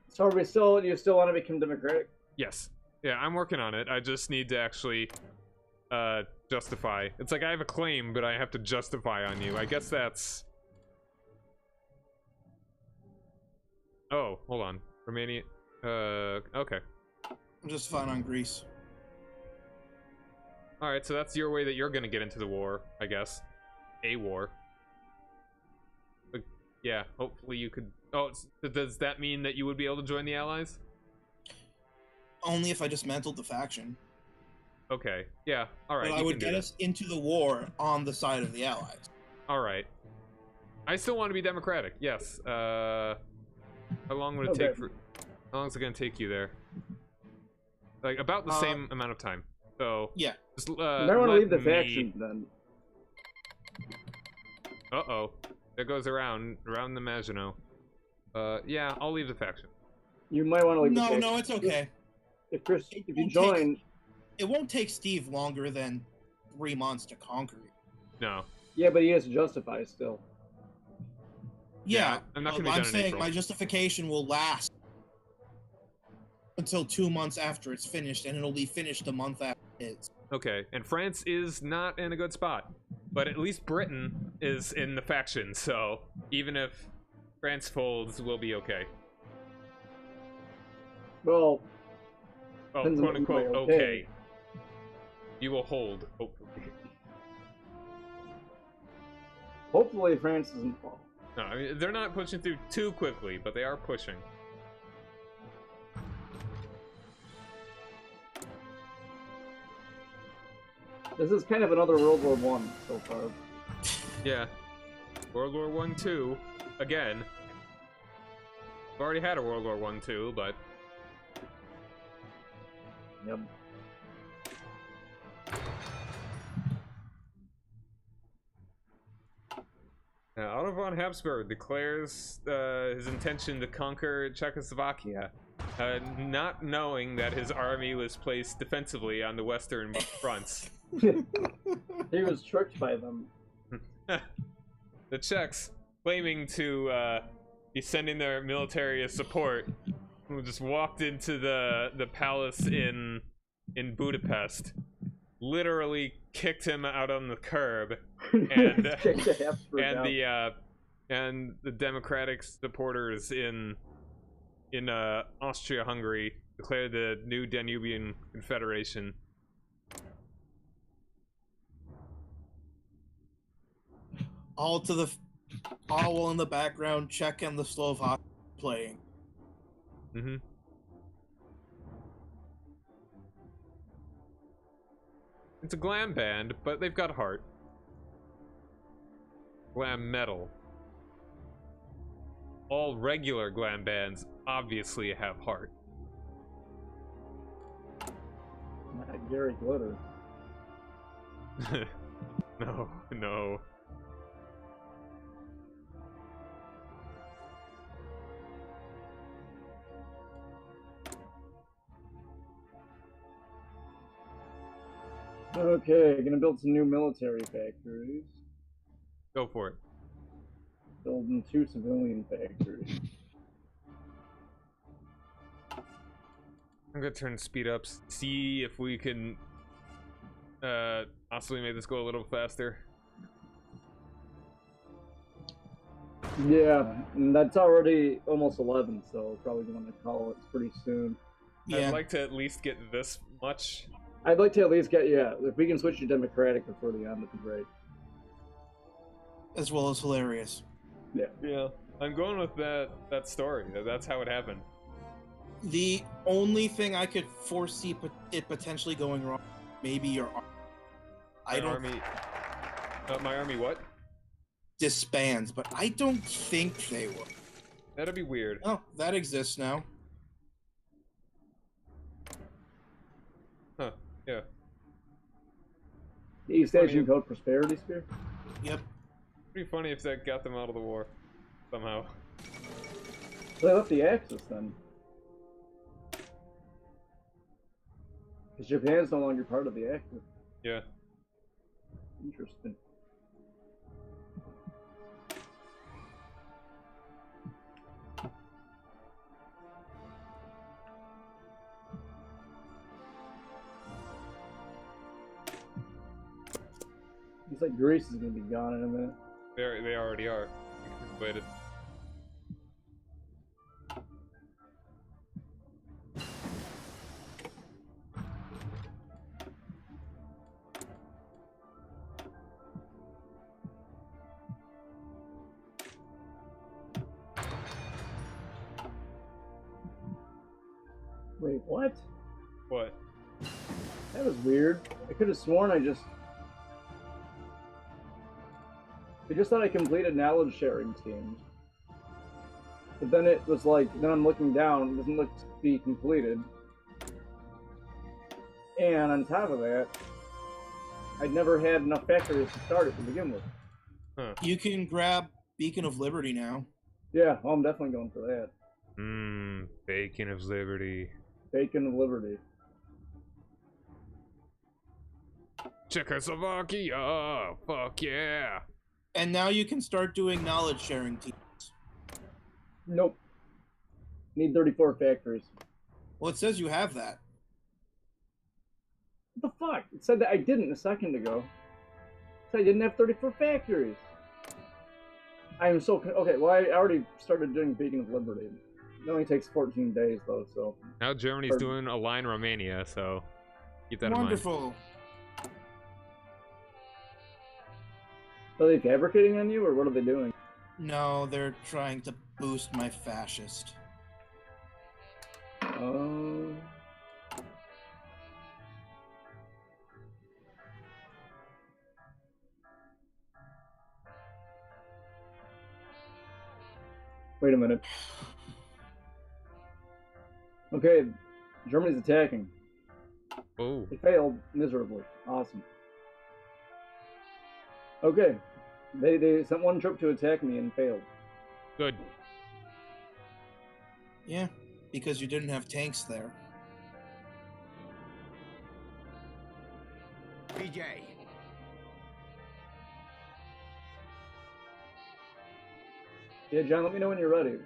So are we still? You still want to become democratic? Yes. Yeah, I'm working on it. I just need to actually justify. It's like I have a claim, but I have to justify on you. I guess that's... Oh, hold on. Romania... okay. I'm just fine on Greece. Alright, so that's your way that you're gonna get into the war, I guess. A war. But, yeah, hopefully you could... Oh, does that mean that you would be able to join the Allies? Only if I dismantled the faction. Okay, yeah, alright. But I would get us into the war on the side of the Allies. Alright. I still want to be democratic, yes. How long would it take for... How long is it gonna take you there? Like, about the same amount of time. So... Yeah. Just, you might want to leave the faction, then. Uh-oh. There goes around the Maginot. Yeah, I'll leave the faction. You might want to leave the faction. No, it's okay. If you join... It won't take Steve longer than 3 months to conquer you. No. Yeah, but he has to justify still. Yeah, I'm not gonna be done I'm in saying April. my justification will last until 2 months after it's finished, and it'll be finished a month after it's. Okay, and France is not in a good spot. But at least Britain is in the faction, so even if France folds, we'll be okay. Well... Oh, quote-unquote, okay. You will hold, hopefully. Hopefully France doesn't fall. No, I mean, they're not pushing through too quickly, but they are pushing. This is kind of another World War I so far. Yeah. World War I, II, again. We've already had a World War I, II, but... Yep. Otto von Habsburg declares his intention to conquer Czechoslovakia, not knowing that his army was placed defensively on the western fronts. He was tricked by them. The Czechs, claiming to be sending their military support, who just walked into the palace in Budapest, literally kicked him out on the curb, and the democratic supporters in Austria-Hungary declared the new Danubian Confederation. All while in the background, Czech and the Slovak playing. Mm-hmm. It's a glam band, but they've got heart. Glam metal. All regular glam bands obviously have heart. Not Gary Glitter. No. Okay, gonna build some new military factories. Go for it. Building 2 civilian factories. I'm gonna turn speed up, see if we can possibly make this go a little faster. Yeah, and that's already almost 11, so probably going to call it pretty soon. Yeah. I'd like to at least get this much. I'd like to at least get, if we can switch to Democratic before the end, that'd be great. As well as hilarious. Yeah. I'm going with that story. That's how it happened. The only thing I could foresee it potentially going wrong, maybe your army. My army what? Disbands, but I don't think they will. That'd be weird. Oh, that exists now. Huh, yeah. The East Asian Code Prosperity Spear? Yep. Pretty funny if that got them out of the war, somehow. They left the Axis then. Because Japan's no longer part of the Axis. Yeah. Interesting. It's like Greece is going to be gone in a minute. They already are. Waited. Wait, what? What? That was weird. I could have sworn I just thought I completed knowledge sharing teams. But then it was like, then I'm looking down, it doesn't look to be completed. And on top of that, I'd never had enough factories to start it to begin with. Huh. You can grab Beacon of Liberty now. Yeah, well, I'm definitely going for that. Bacon of Liberty. Bacon of Liberty. Czechoslovakia! Fuck yeah! And now you can start doing knowledge sharing teams. Nope. Need 34 factories. Well, it says you have that. What the fuck? It said that I didn't a second ago. It said I didn't have 34 factories. I am so... Okay, well, I already started doing Beacon of Liberty. It only takes 14 days, though, so... Now Germany's doing Align Romania, so keep that in mind. Wonderful. Are they fabricating on you, or what are they doing? No, they're trying to boost my fascist. Oh... Wait a minute. Okay, Germany's attacking. Oh. They failed miserably. Awesome. Okay, They sent one troop to attack me and failed. Good. Yeah, because you didn't have tanks there. PJ. Yeah, John, let me know when you're ready.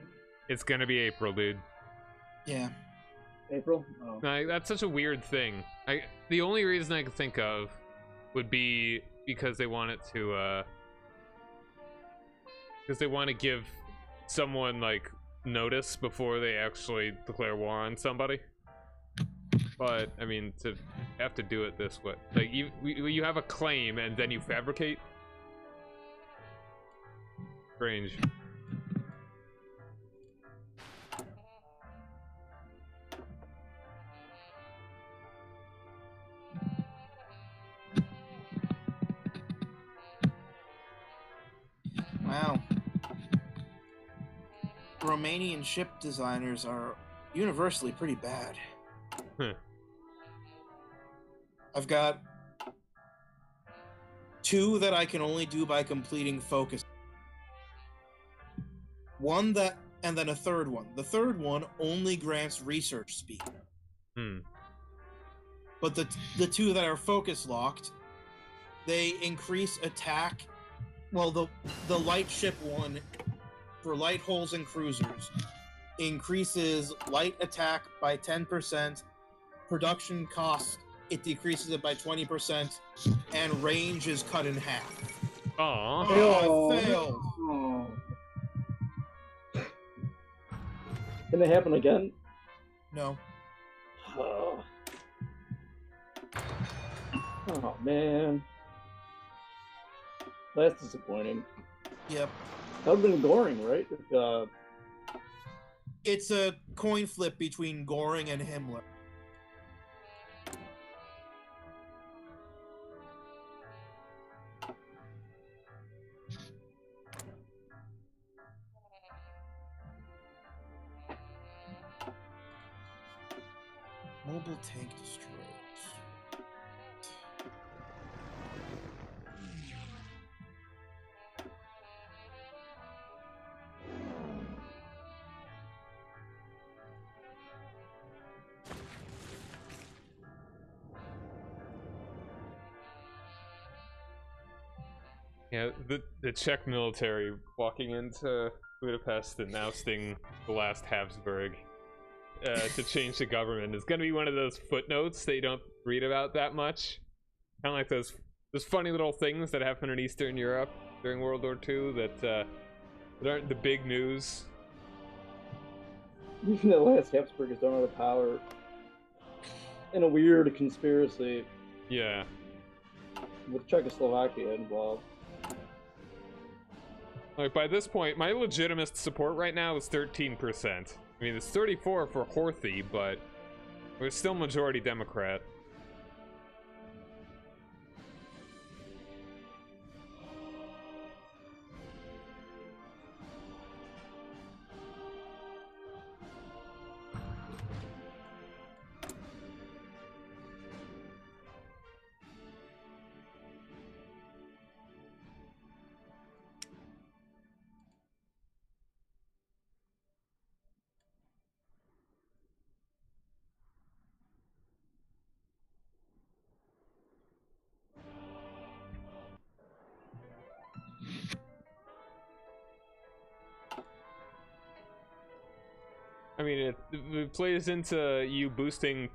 It's gonna be April, dude. Yeah. April? Oh. No, that's such a weird thing. The only reason I could think of would be because they want it to, because they want to give someone, like, notice before they actually declare war on somebody. But, I mean, to have to do it this way. Like, you have a claim and then you fabricate? Strange. Wow. Romanian ship designers are universally pretty bad. Huh. I've got 2 that I can only do by completing focus. One that, and then a third one. The third one only grants research speed. But the 2 that are focus locked, they increase attack. Well, the light ship one for light hulls and cruisers increases light attack by 10%, production cost it decreases it by 20%, and range is cut in half. Aww. Oh, I failed. Oh. Can it happen again? No. Oh, oh man. That's disappointing. Yep. That would have been Goring, right? It's a coin flip between Goring and Himmler. Mobile tank destroyers. Yeah, the Czech military walking into Budapest and ousting the last Habsburg to change the government is gonna be one of those footnotes that you don't read about that much. Kind of like those funny little things that happen in Eastern Europe during World War II that aren't the big news. Even the last Habsburg is done out of power in a weird conspiracy. Yeah. With Czechoslovakia involved. Like, by this point, my legitimate support right now is 13%. I mean, it's 34 for Horthy, but we're still majority Democrat. I mean, it plays into you boosting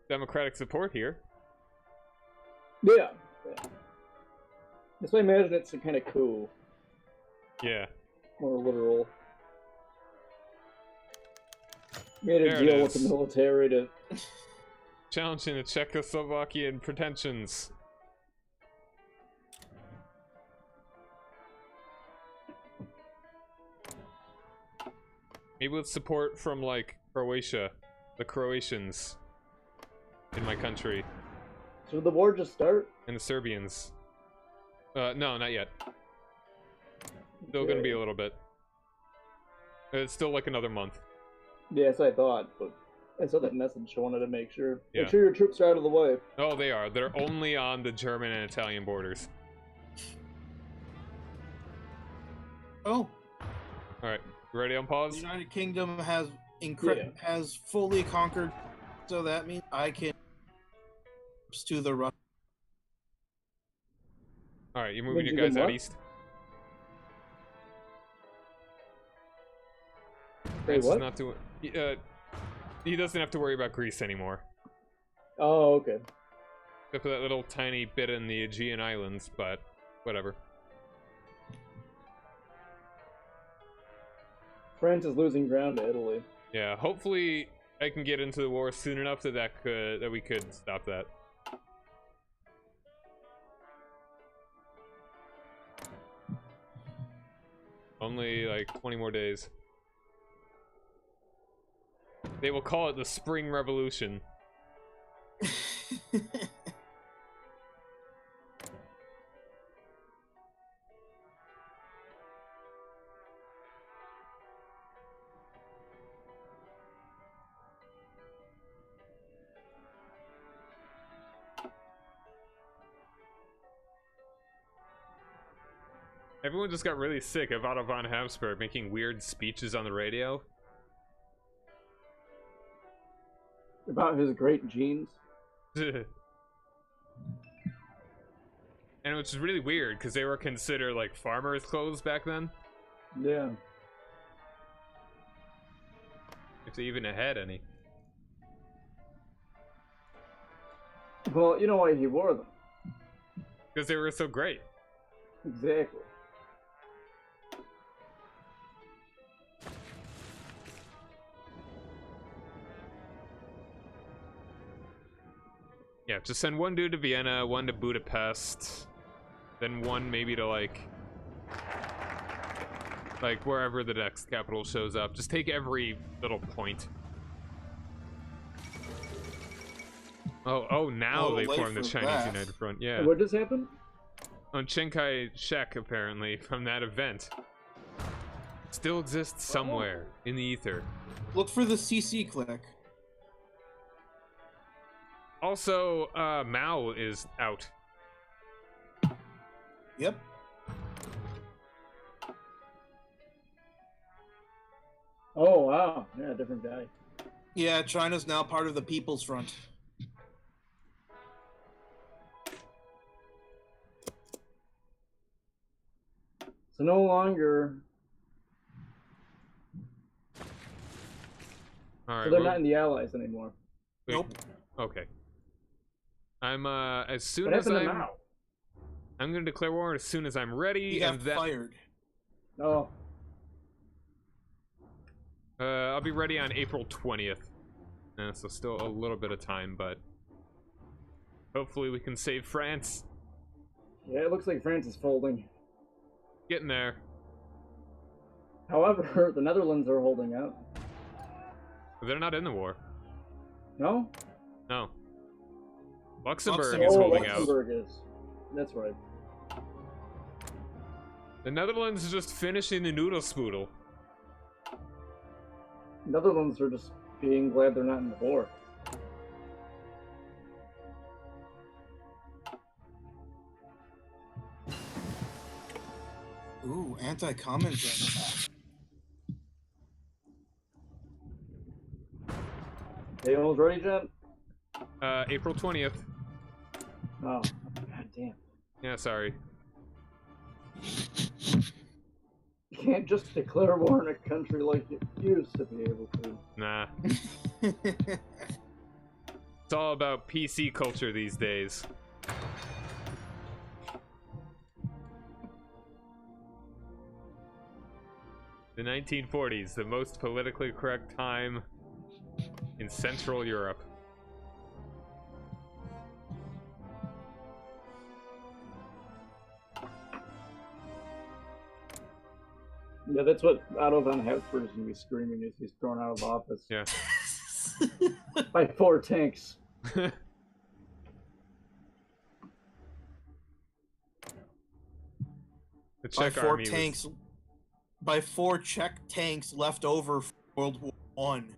Democratic support here. Yeah. So I imagine it's a kind of coup. Yeah. More literal. Made a There deal with the military to... Challenging the Czechoslovakian pretensions. Maybe with support from, like, Croatia. The Croatians. In my country. So did the war just start? And the Serbians. No, not yet. Still gonna be a little bit. It's still like another month. Yeah, so I thought, but I saw that message, so I wanted to make sure. Yeah. Make sure your troops are out of the way. Oh, they are. They're only on the German and Italian borders. Oh. Alright, ready on pause? The United Kingdom has fully conquered, so that means I can to the Russian. Alright, you moving your guys out east? Wait, what? Not to, he doesn't have to worry about Greece anymore. Oh, okay. Except for that little tiny bit in the Aegean Islands, but whatever. France is losing ground to Italy. Yeah, hopefully I can get into the war soon enough that we could stop that. Only like 20 more days. They will call it the Spring Revolution. Everyone just got really sick of Otto von Habsburg making weird speeches on the radio. About his great genes. And which is really weird, because they were considered, like, farmers' clothes back then. Yeah. If they even had any. Well, you know why he wore them. Because they were so great. Exactly. Yeah, just send one dude to Vienna, one to Budapest, then one maybe to like wherever the next capital shows up. Just take every little point. Oh, now they formed the Chinese United Front. Yeah. What just happened? On Chiang Kai-shek, apparently, from that event. Still exists somewhere in the ether. Look for the CC click. Also, Mao is out. Yep. Oh, wow. Yeah, different guy. Yeah, China's now part of the People's Front. So no longer... All right, so they're not in the Allies anymore. Wait. Nope. Okay. I'm as soon What as happened to Mao? I'm gonna declare war as soon as I'm ready. He got fired. Oh. I'll be ready on April 20th. So still a little bit of time, but hopefully we can save France. Yeah, it looks like France is folding. Getting there. However, the Netherlands are holding out. They're not in the war. No? No. Luxembourg is holding Luxembourg out. Is. That's right. The Netherlands is just finishing the noodle spoodle. Netherlands are just being glad they're not in the war. Ooh, anti-comment. Hey, almost ready, Jen? April 20th. Oh, god damn. Yeah, sorry. You can't just declare war in a country like you used to be able to. Nah. It's all about PC culture these days. The 1940s, the most politically correct time in Central Europe. Yeah, that's what Otto von Habsburg is going to be screaming as he's thrown out of office. Yeah. By 4 tanks. The Czech by 4 army tanks. By 4 Czech tanks left over from World War One.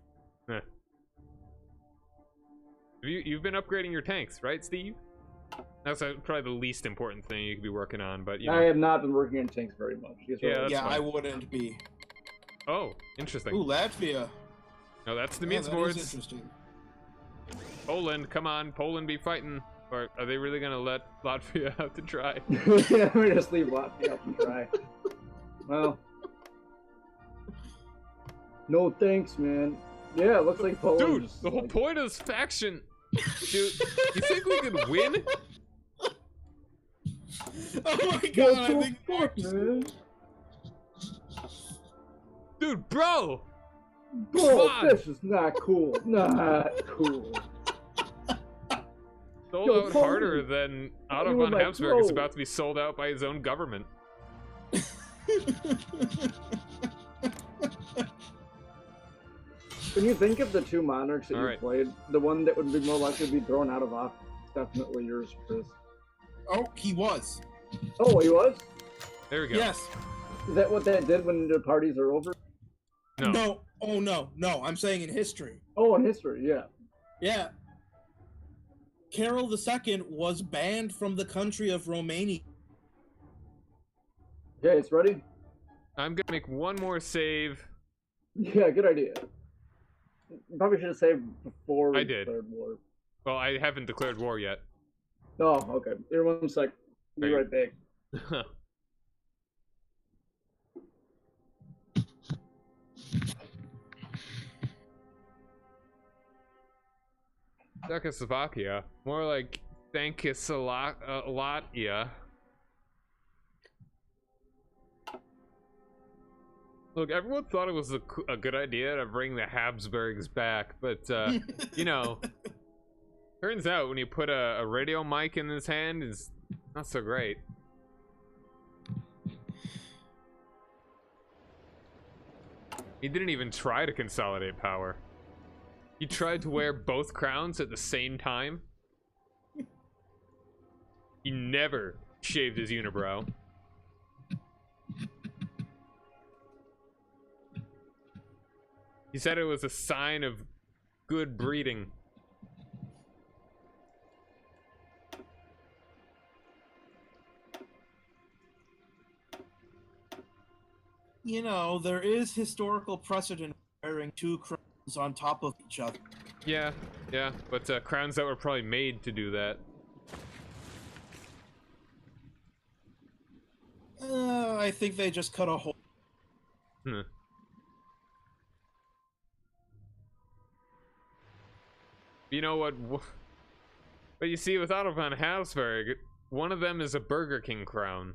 You've been upgrading your tanks, right, Steve? That's probably the least important thing you could be working on, but you know. I have not been working on tanks very much. Yeah, I wouldn't be. Oh, interesting. Ooh, Latvia. No, that's the means boards. Interesting. Poland, come on, Poland be fighting. Or are they really gonna let Latvia have to try? Yeah, we just leave Latvia out to try. Well, no thanks, man. Yeah, it looks like Poland. Dude, the whole point of this faction. Dude, you think we could win? Oh my god, I think man. Dude, bro! Bro, this is not cool. Not cool. Sold out harder than Otto von Habsburg is about to be sold out by his own government. Can you think of the two monarchs that you played? The one that would be more likely to be thrown out of office? Definitely yours, Chris. Oh, he was. Oh, he was? There we go. Yes. Is that what that did when the parties are over? No. No. Oh, no. No, I'm saying in history. Oh, in history, yeah. Yeah. Carol II was banned from the country of Romania. Okay, it's ready? I'm gonna make one more save. Yeah, good idea. Probably should have saved before we declared war. Well, I haven't declared war yet. Oh, okay. Here, 1 sec. Be right back. Czechoslovakia. More like Latvia. Look, everyone thought it was a good idea to bring the Habsburgs back, but, you know, turns out when you put a radio mic in his hand, it's not so great. He didn't even try to consolidate power. He tried to wear both crowns at the same time. He never shaved his unibrow. He said it was a sign of good breeding. You know, there is historical precedent wearing two crowns on top of each other. Yeah, but crowns that were probably made to do that. I think they just cut a hole. You know what? But you see, with Otto von Habsburg, one of them is a Burger King crown.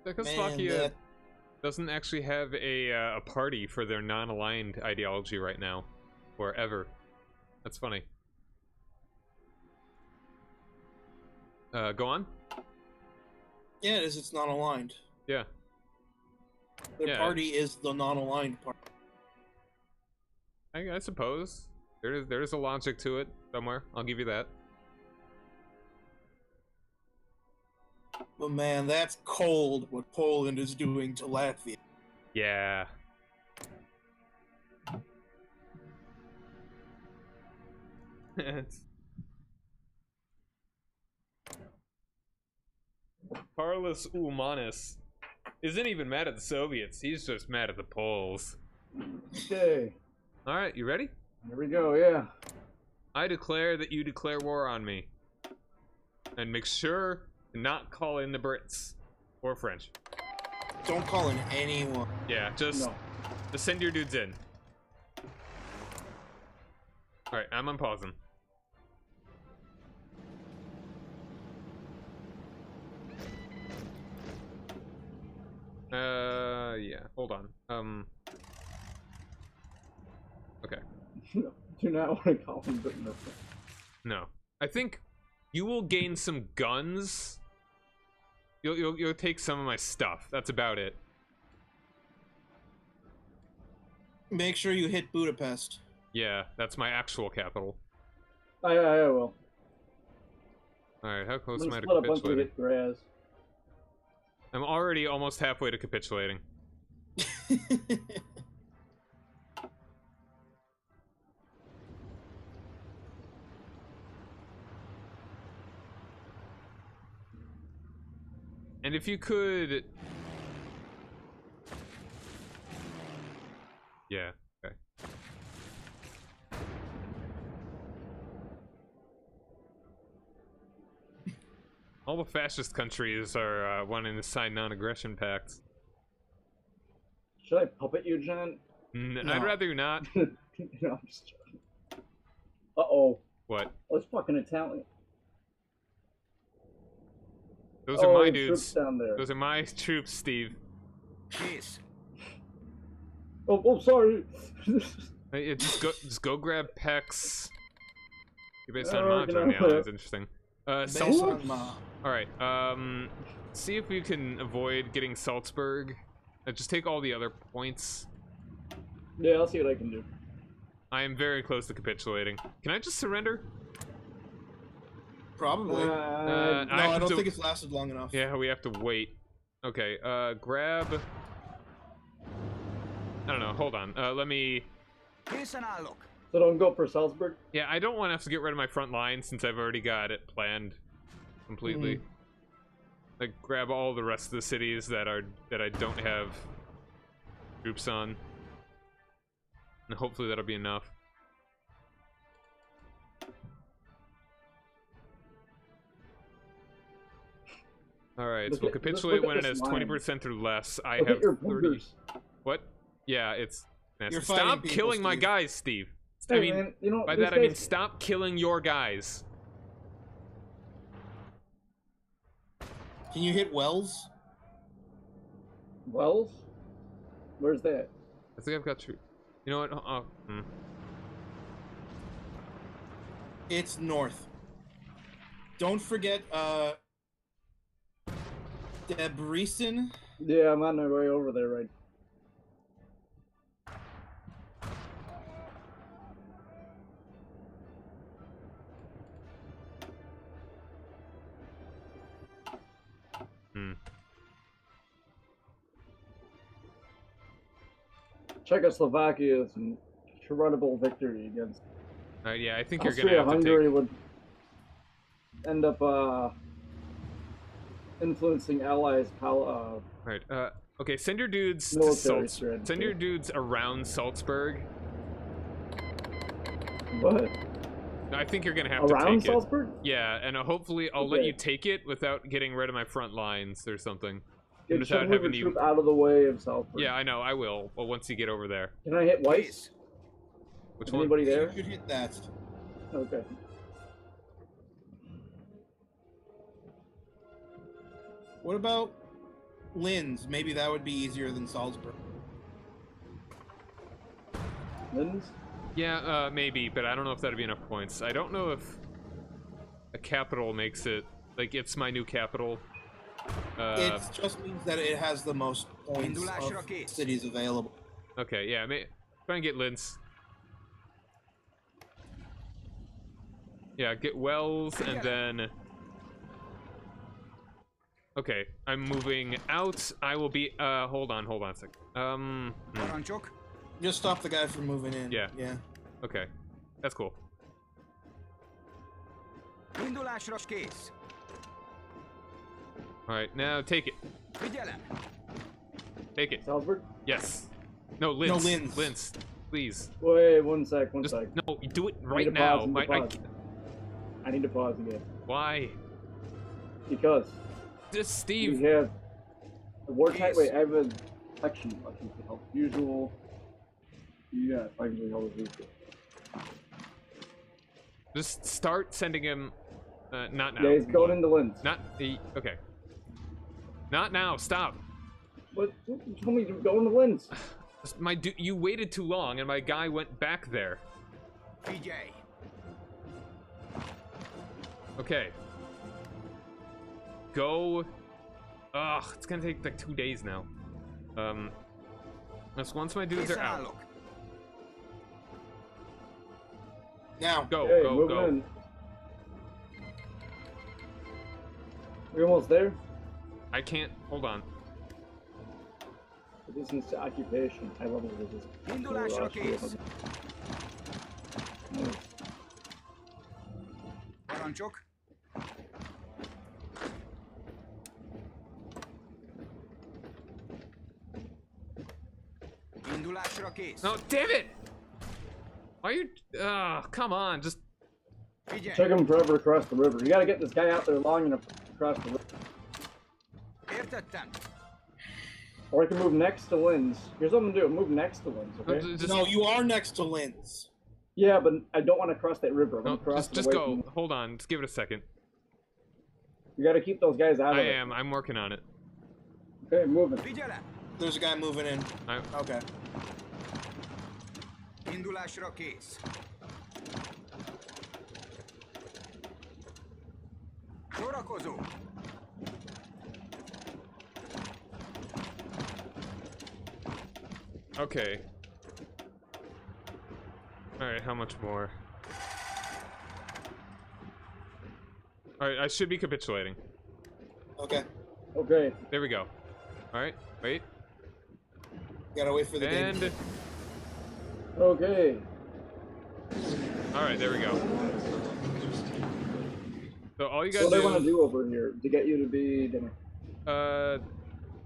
Czechoslovakia doesn't actually have a party for their non-aligned ideology right now, or ever. That's funny. Go on. Yeah, it is. It's not aligned. Yeah. Their party is the non-aligned party. I suppose there's a logic to it somewhere. I'll give you that. But man, that's cold what Poland is doing to Latvia. Yeah. Carlos Ulmanis isn't even mad at the Soviets. He's just mad at the Poles. Okay. All right, you ready? There we go, yeah. I declare that you declare war on me. And make sure to not call in the Brits. Or French. Don't call in anyone. Yeah, just send your dudes in. Alright, I'm unpausing. Yeah, hold on. Okay. No, do not want to call him Britain or France. No. I think you will gain some guns. You'll take some of my stuff. That's about it. Make sure you hit Budapest. Yeah, that's my actual capital. I will. Alright, how close am I to split up once we capitulating? hit Graz. I'm already almost halfway to capitulating. And if you could... Yeah, okay. All the fascist countries are wanting to sign non-aggression pacts. Should I puppet you, John? No. I'd rather not. No, I'm just joking. Uh-oh. What? Oh, it's fucking Italian. Those are my troops dudes. down there. Those are my troops, Steve. Peace. Oh, sorry. Hey, just go grab Pex. You're based on Oh, Mantra on the island. That's interesting. Alright, see if we can avoid getting Salzburg. Just take all the other points. Yeah, I'll see what I can do. I am very close to capitulating. Can I just surrender? Probably. No, I don't think it's lasted long enough. Yeah, we have to wait. Okay, grab... I don't know, hold on. Let me... So don't go for Salzburg? Yeah, I don't want to have to get rid of my front line since I've already got it planned completely. Like, grab all the rest of the cities that I don't have troops on. And hopefully that'll be enough. Alright, so we'll capitulate when it has 20% or less. I have 30. What? Yeah, it's... Stop killing my guys, Steve. Hey, I mean, man, you know, by that I mean stop killing your guys. Can you hit Wells? Wells? Where's that? I think I've got troops. You know what? It's north. Don't forget, Debrecen. Yeah, I'm on my way over there right. Czechoslovakia is an incredible victory against. Yeah, I think Austria, you're gonna have to Hungary take... would end up influencing allies. Right. Okay. Send your dudes to Salzburg. Send your dudes around Salzburg. What? I think you're gonna have to around take Salzburg? it. Yeah, and hopefully I'll let you take it without getting rid of my front lines or something. Get some troop out of the way of Salzburg. Yeah, I know. I will. Well, once you get over there. Can I hit Weiss? Which one? Anybody there? You should hit that. Okay. What about Linz? Maybe that would be easier than Salzburg. Linz? Yeah, maybe, but I don't know if that'd be enough points. I don't know if a capital makes it, like, it's my new capital. It just means that it has the most points of cities available. Okay, yeah, try and get Linz. Yeah, get Wells, and then... Okay, I'm moving out. I will be, hold on a second. Just stop the guy from moving in. Yeah. Yeah. Okay. That's cool. Alright, now take it. Take it. Salzburg? Yes. No, Linz. No, Linz. Linz. Please. Wait, one sec. No, you do it right now. I need to pause again. Why? Because. Just Steve. We have the wartime. Wait, I have a section to help. Usual. Yeah, if I can do all of these. Just start sending him. Not now. Yeah, he's going into Linz. Okay. Not now. Stop. What? You told me to go into Linz. You waited too long, and my guy went back there. PJ. Okay. Go. Ugh, it's gonna take like 2 days now. Just once my dudes are out. Now. Go. In. We almost there? I can't. Hold on. Resistance to occupation. High level resistance. Baranchuk. No, damn it! Why are you? Come on, just. Took him forever across the river. You gotta get this guy out there long enough to cross the river. Or I can move next to Linz. Here's what I'm gonna do. Move next to Linz, okay? No, you are next to Linz. Yeah, but I don't want to cross that river. I'm gonna cross just go. Hold on. Just give it a second. You gotta keep those guys out of it. I'm working on it. Okay, moving. There's a guy moving in. Okay. Okay. Alright, how much more? Alright, I should be capitulating. Okay. Okay. There we go. Alright, wait. Gotta wait for the game. Okay. Alright, there we go. So all you guys what do they want to do over here to get you to be dinner?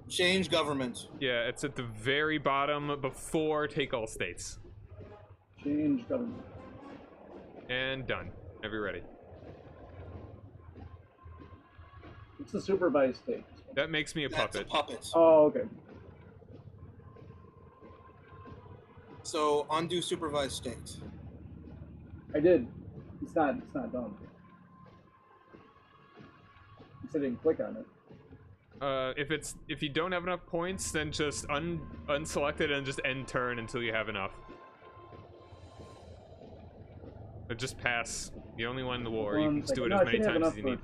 Change government. Yeah, it's at the very bottom before take all states. Change government. And done. Whenever you're ready. It's the supervised state. That makes me a puppet. That's a puppet. Oh, okay. So undo supervised state. I did. It's not done. You said I didn't click on it. If you don't have enough points, then just unselect it and just end turn until you have enough. Or just pass. You only won the war. You can just do it as many times as you need.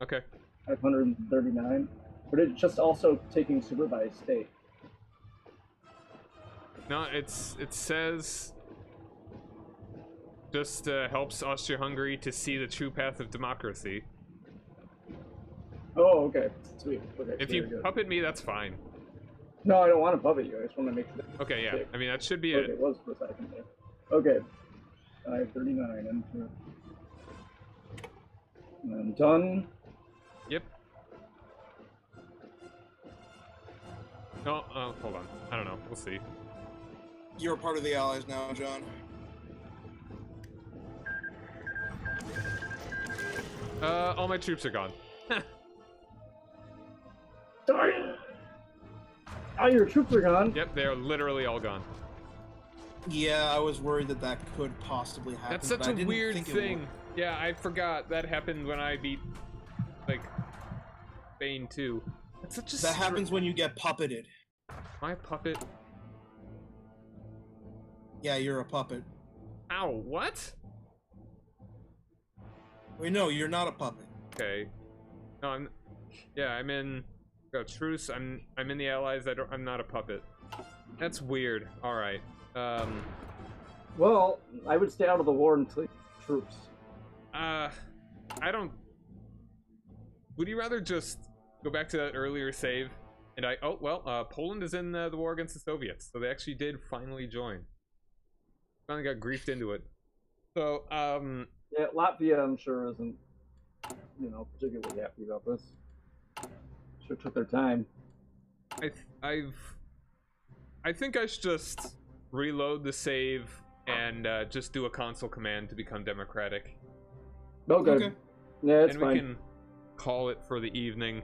Okay. 539. But it's just also taking supervised state. No, it says just helps Austria-Hungary to see the true path of democracy. Oh, okay. Sweet. Okay, if you puppet me, that's fine. No, I don't want to puppet you. I just want to make sure. Okay, yeah. I mean, that should be it. It was for a second there. Okay. 539. Enter. And done. Yep. No, hold on. I don't know. We'll see. You're a part of the Allies now, John. All my troops are gone. Sorry. Oh, your troops are gone? Yep, they are literally all gone. Yeah, I was worried that could possibly happen. That's such a weird thing. Yeah, I forgot that happened when I beat, like, Spain too. That's such a that happens when you get puppeted. My puppet? Yeah, you're a puppet. Ow, what? Wait, no, you're not a puppet. Okay. No, I'm in truce. I'm in the Allies. I'm not a puppet. That's weird. All right. Well, I would stay out of the war until troops. I don't. Would you rather just go back to that earlier save? And Poland is in the war against the Soviets, so they actually did finally join. Finally got griefed into it. So, yeah, Latvia, I'm sure, isn't, particularly happy about this. Sure took their time. I think I should just reload the save and just do a console command to become democratic. Okay. Yeah, it's and fine. We can call it for the evening.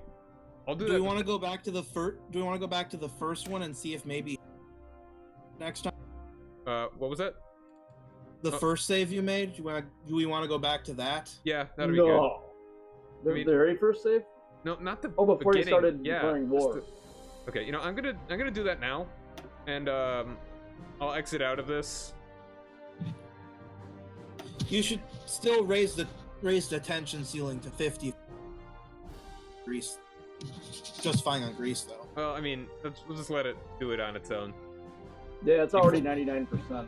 I'll do that. Do we want to go back to the first? Do we want to go back to the first one and see if maybe next time? What was that? The first save you made. Do we want to go back to that? Yeah, that'd be good. The very first save? No, not the. Before beginning. you started declaring war. Okay, you know, I'm gonna do that now, and I'll exit out of this. You should still raise the tension ceiling to 50. Greece, just fine on Greece though. Well, I mean, we'll just let it do it on its own. Yeah, it's already 99%.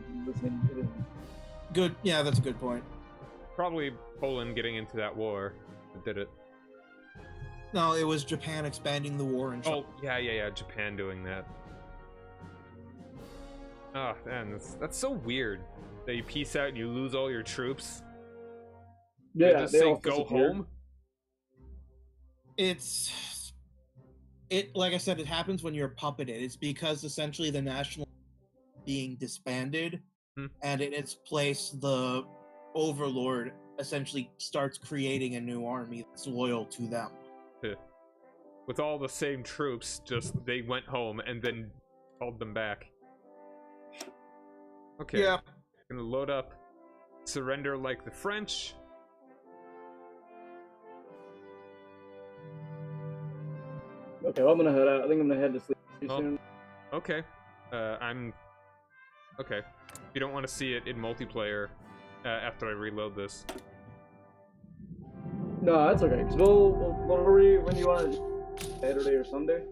Good. Yeah, that's a good point. Probably Poland getting into that war that did it. No, it was Japan expanding the war and. Oh, yeah, Japan doing that. Oh, man, that's so weird. That you peace out and you lose all your troops. Yeah, just say go home. Like I said, it happens when you're puppeted. It's because essentially the national being disbanded, and in its place, the overlord essentially starts creating a new army that's loyal to them. With all the same troops, just they went home and then called them back. Okay. Yeah. Gonna load up. Surrender like the French. Okay, well, I'm gonna head out. I think I'm gonna head to sleep soon. Okay. Okay. If you don't want to see it in multiplayer after I reload this. No, that's okay. Cause when you want to do Saturday or Sunday?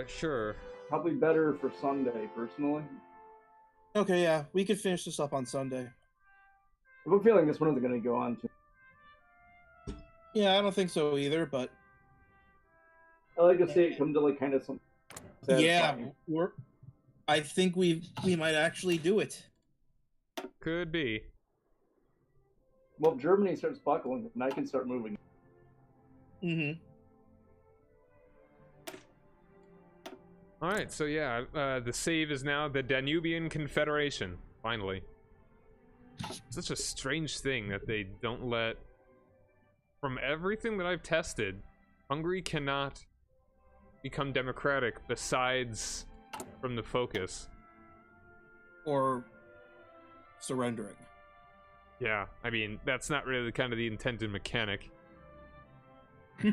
Sure. Probably better for Sunday, personally. Okay, yeah, we could finish this up on Sunday. I have a feeling this one isn't gonna go on too. Yeah, I don't think so either, but I like to see it come to like kind of some. Yeah, I think we might actually do it. Could be. Well, if Germany starts buckling, then I can start moving. Mm-hmm. All right, so yeah, the save is now the Danubian Confederation. Finally. Such a strange thing that they don't let. From everything that I've tested, Hungary cannot become democratic besides from the focus. Or surrendering. Yeah, I mean, that's not really kind of the intended mechanic.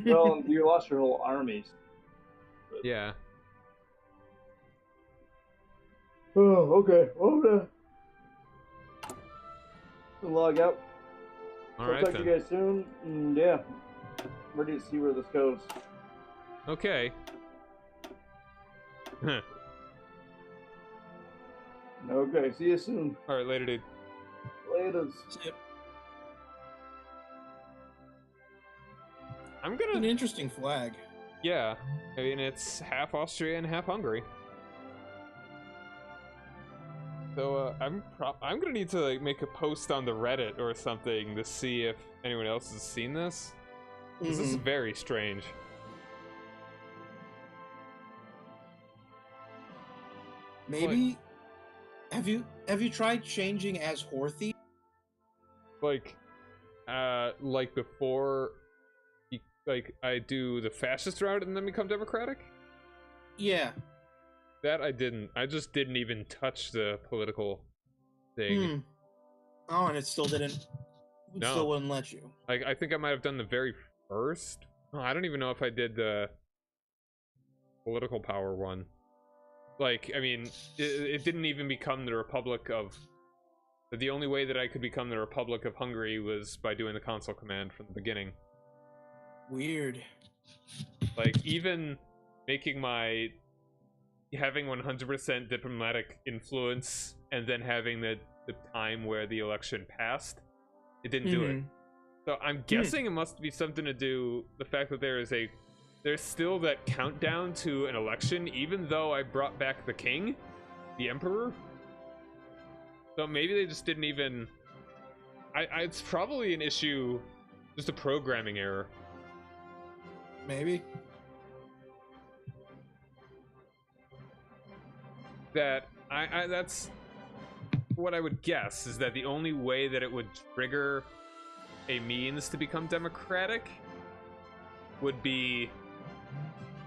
Well, you lost your whole armies. Yeah. Oh, okay. Well, log out. All I'll right, talk to you guys soon. And yeah, ready to see where this goes. Okay. Okay, see you soon. All right, later, dude. Later. I'm gonna. An interesting flag. Yeah, I mean it's half Austria and half Hungary. So I'm gonna need to like make a post on the Reddit or something to see if anyone else has seen this. This is very strange. Maybe have you tried changing as Horthy? Like before, like I do the fascist route and then become democratic. Yeah. That I didn't. I just didn't even touch the political thing. Oh, and it still didn't. It still wouldn't let you. Like I think I might have done the very first. Oh, I don't even know if I did the political power one. Like, I mean, it didn't even become the Republic of. The only way that I could become the Republic of Hungary was by doing the console command from the beginning. Weird. Like, even making having 100% diplomatic influence and then having the time where the election passed, it didn't do it. So I'm guessing it must be something to do the fact that there's still that countdown to an election, even though I brought back the king, the emperor. So maybe they just didn't even. It's probably an issue, just a programming error. Maybe. That that's what I would guess, is that the only way that it would trigger a means to become democratic would be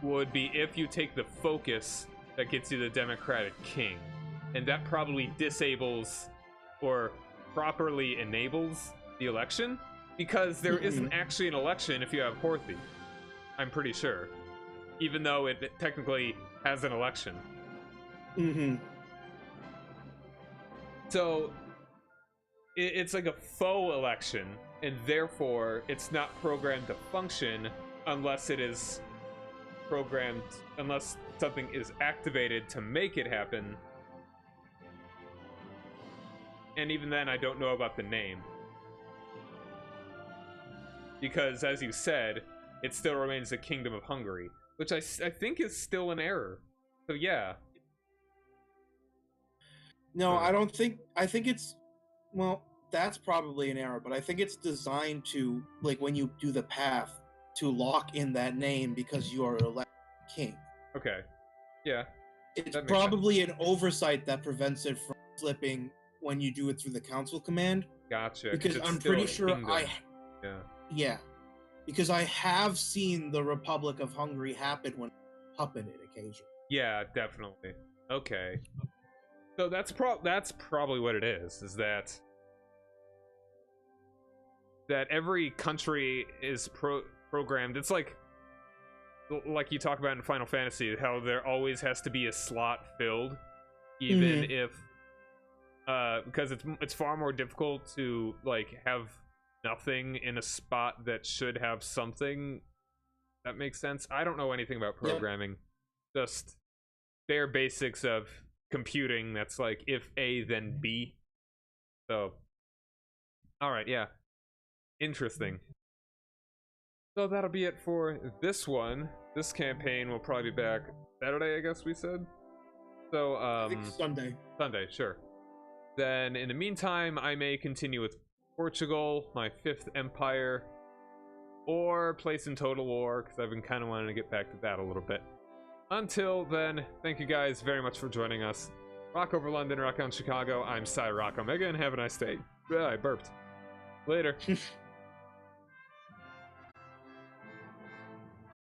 if you take the focus that gets you the democratic king, and that probably disables or properly enables the election, because there isn't actually an election if you have Horthy, I'm pretty sure, even though it technically has an election. So it's like a faux election, and therefore it's not programmed to function unless it is programmed, unless something is activated to make it happen. And even then, I don't know about the name, because as you said, it still remains the Kingdom of Hungary, which I think is still an error. So yeah. No, I don't think. I think it's, well, that's probably an error, but I think it's designed to, like, when you do the path, to lock in that name because you are elected king. Okay. Yeah. It's probably an oversight that prevents it from slipping when you do it through the council command. Gotcha. Because I'm pretty sure Yeah. Yeah. Because I have seen the Republic of Hungary happen when puppeted occasionally. Yeah, definitely. Okay. So that's probably what it is that every country is programmed. It's like you talk about in Final Fantasy, how there always has to be a slot filled, even if because it's far more difficult to like have nothing in a spot that should have something. That makes sense. I don't know anything about programming. Yep. Just bare basics of computing. That's like if A then B. So all right, yeah, interesting. So that'll be it for this one. This campaign will probably be back Saturday, I guess we said. So I think Sunday, sure. Then in the meantime, I may continue with Portugal, my 5th empire, or place in Total War, because I've been kind of wanting to get back to that a little bit. Until then, thank you guys very much for joining us. Rock over London, rock on Chicago. I'm Cy Rock Omega, and have a nice day. I burped. Later.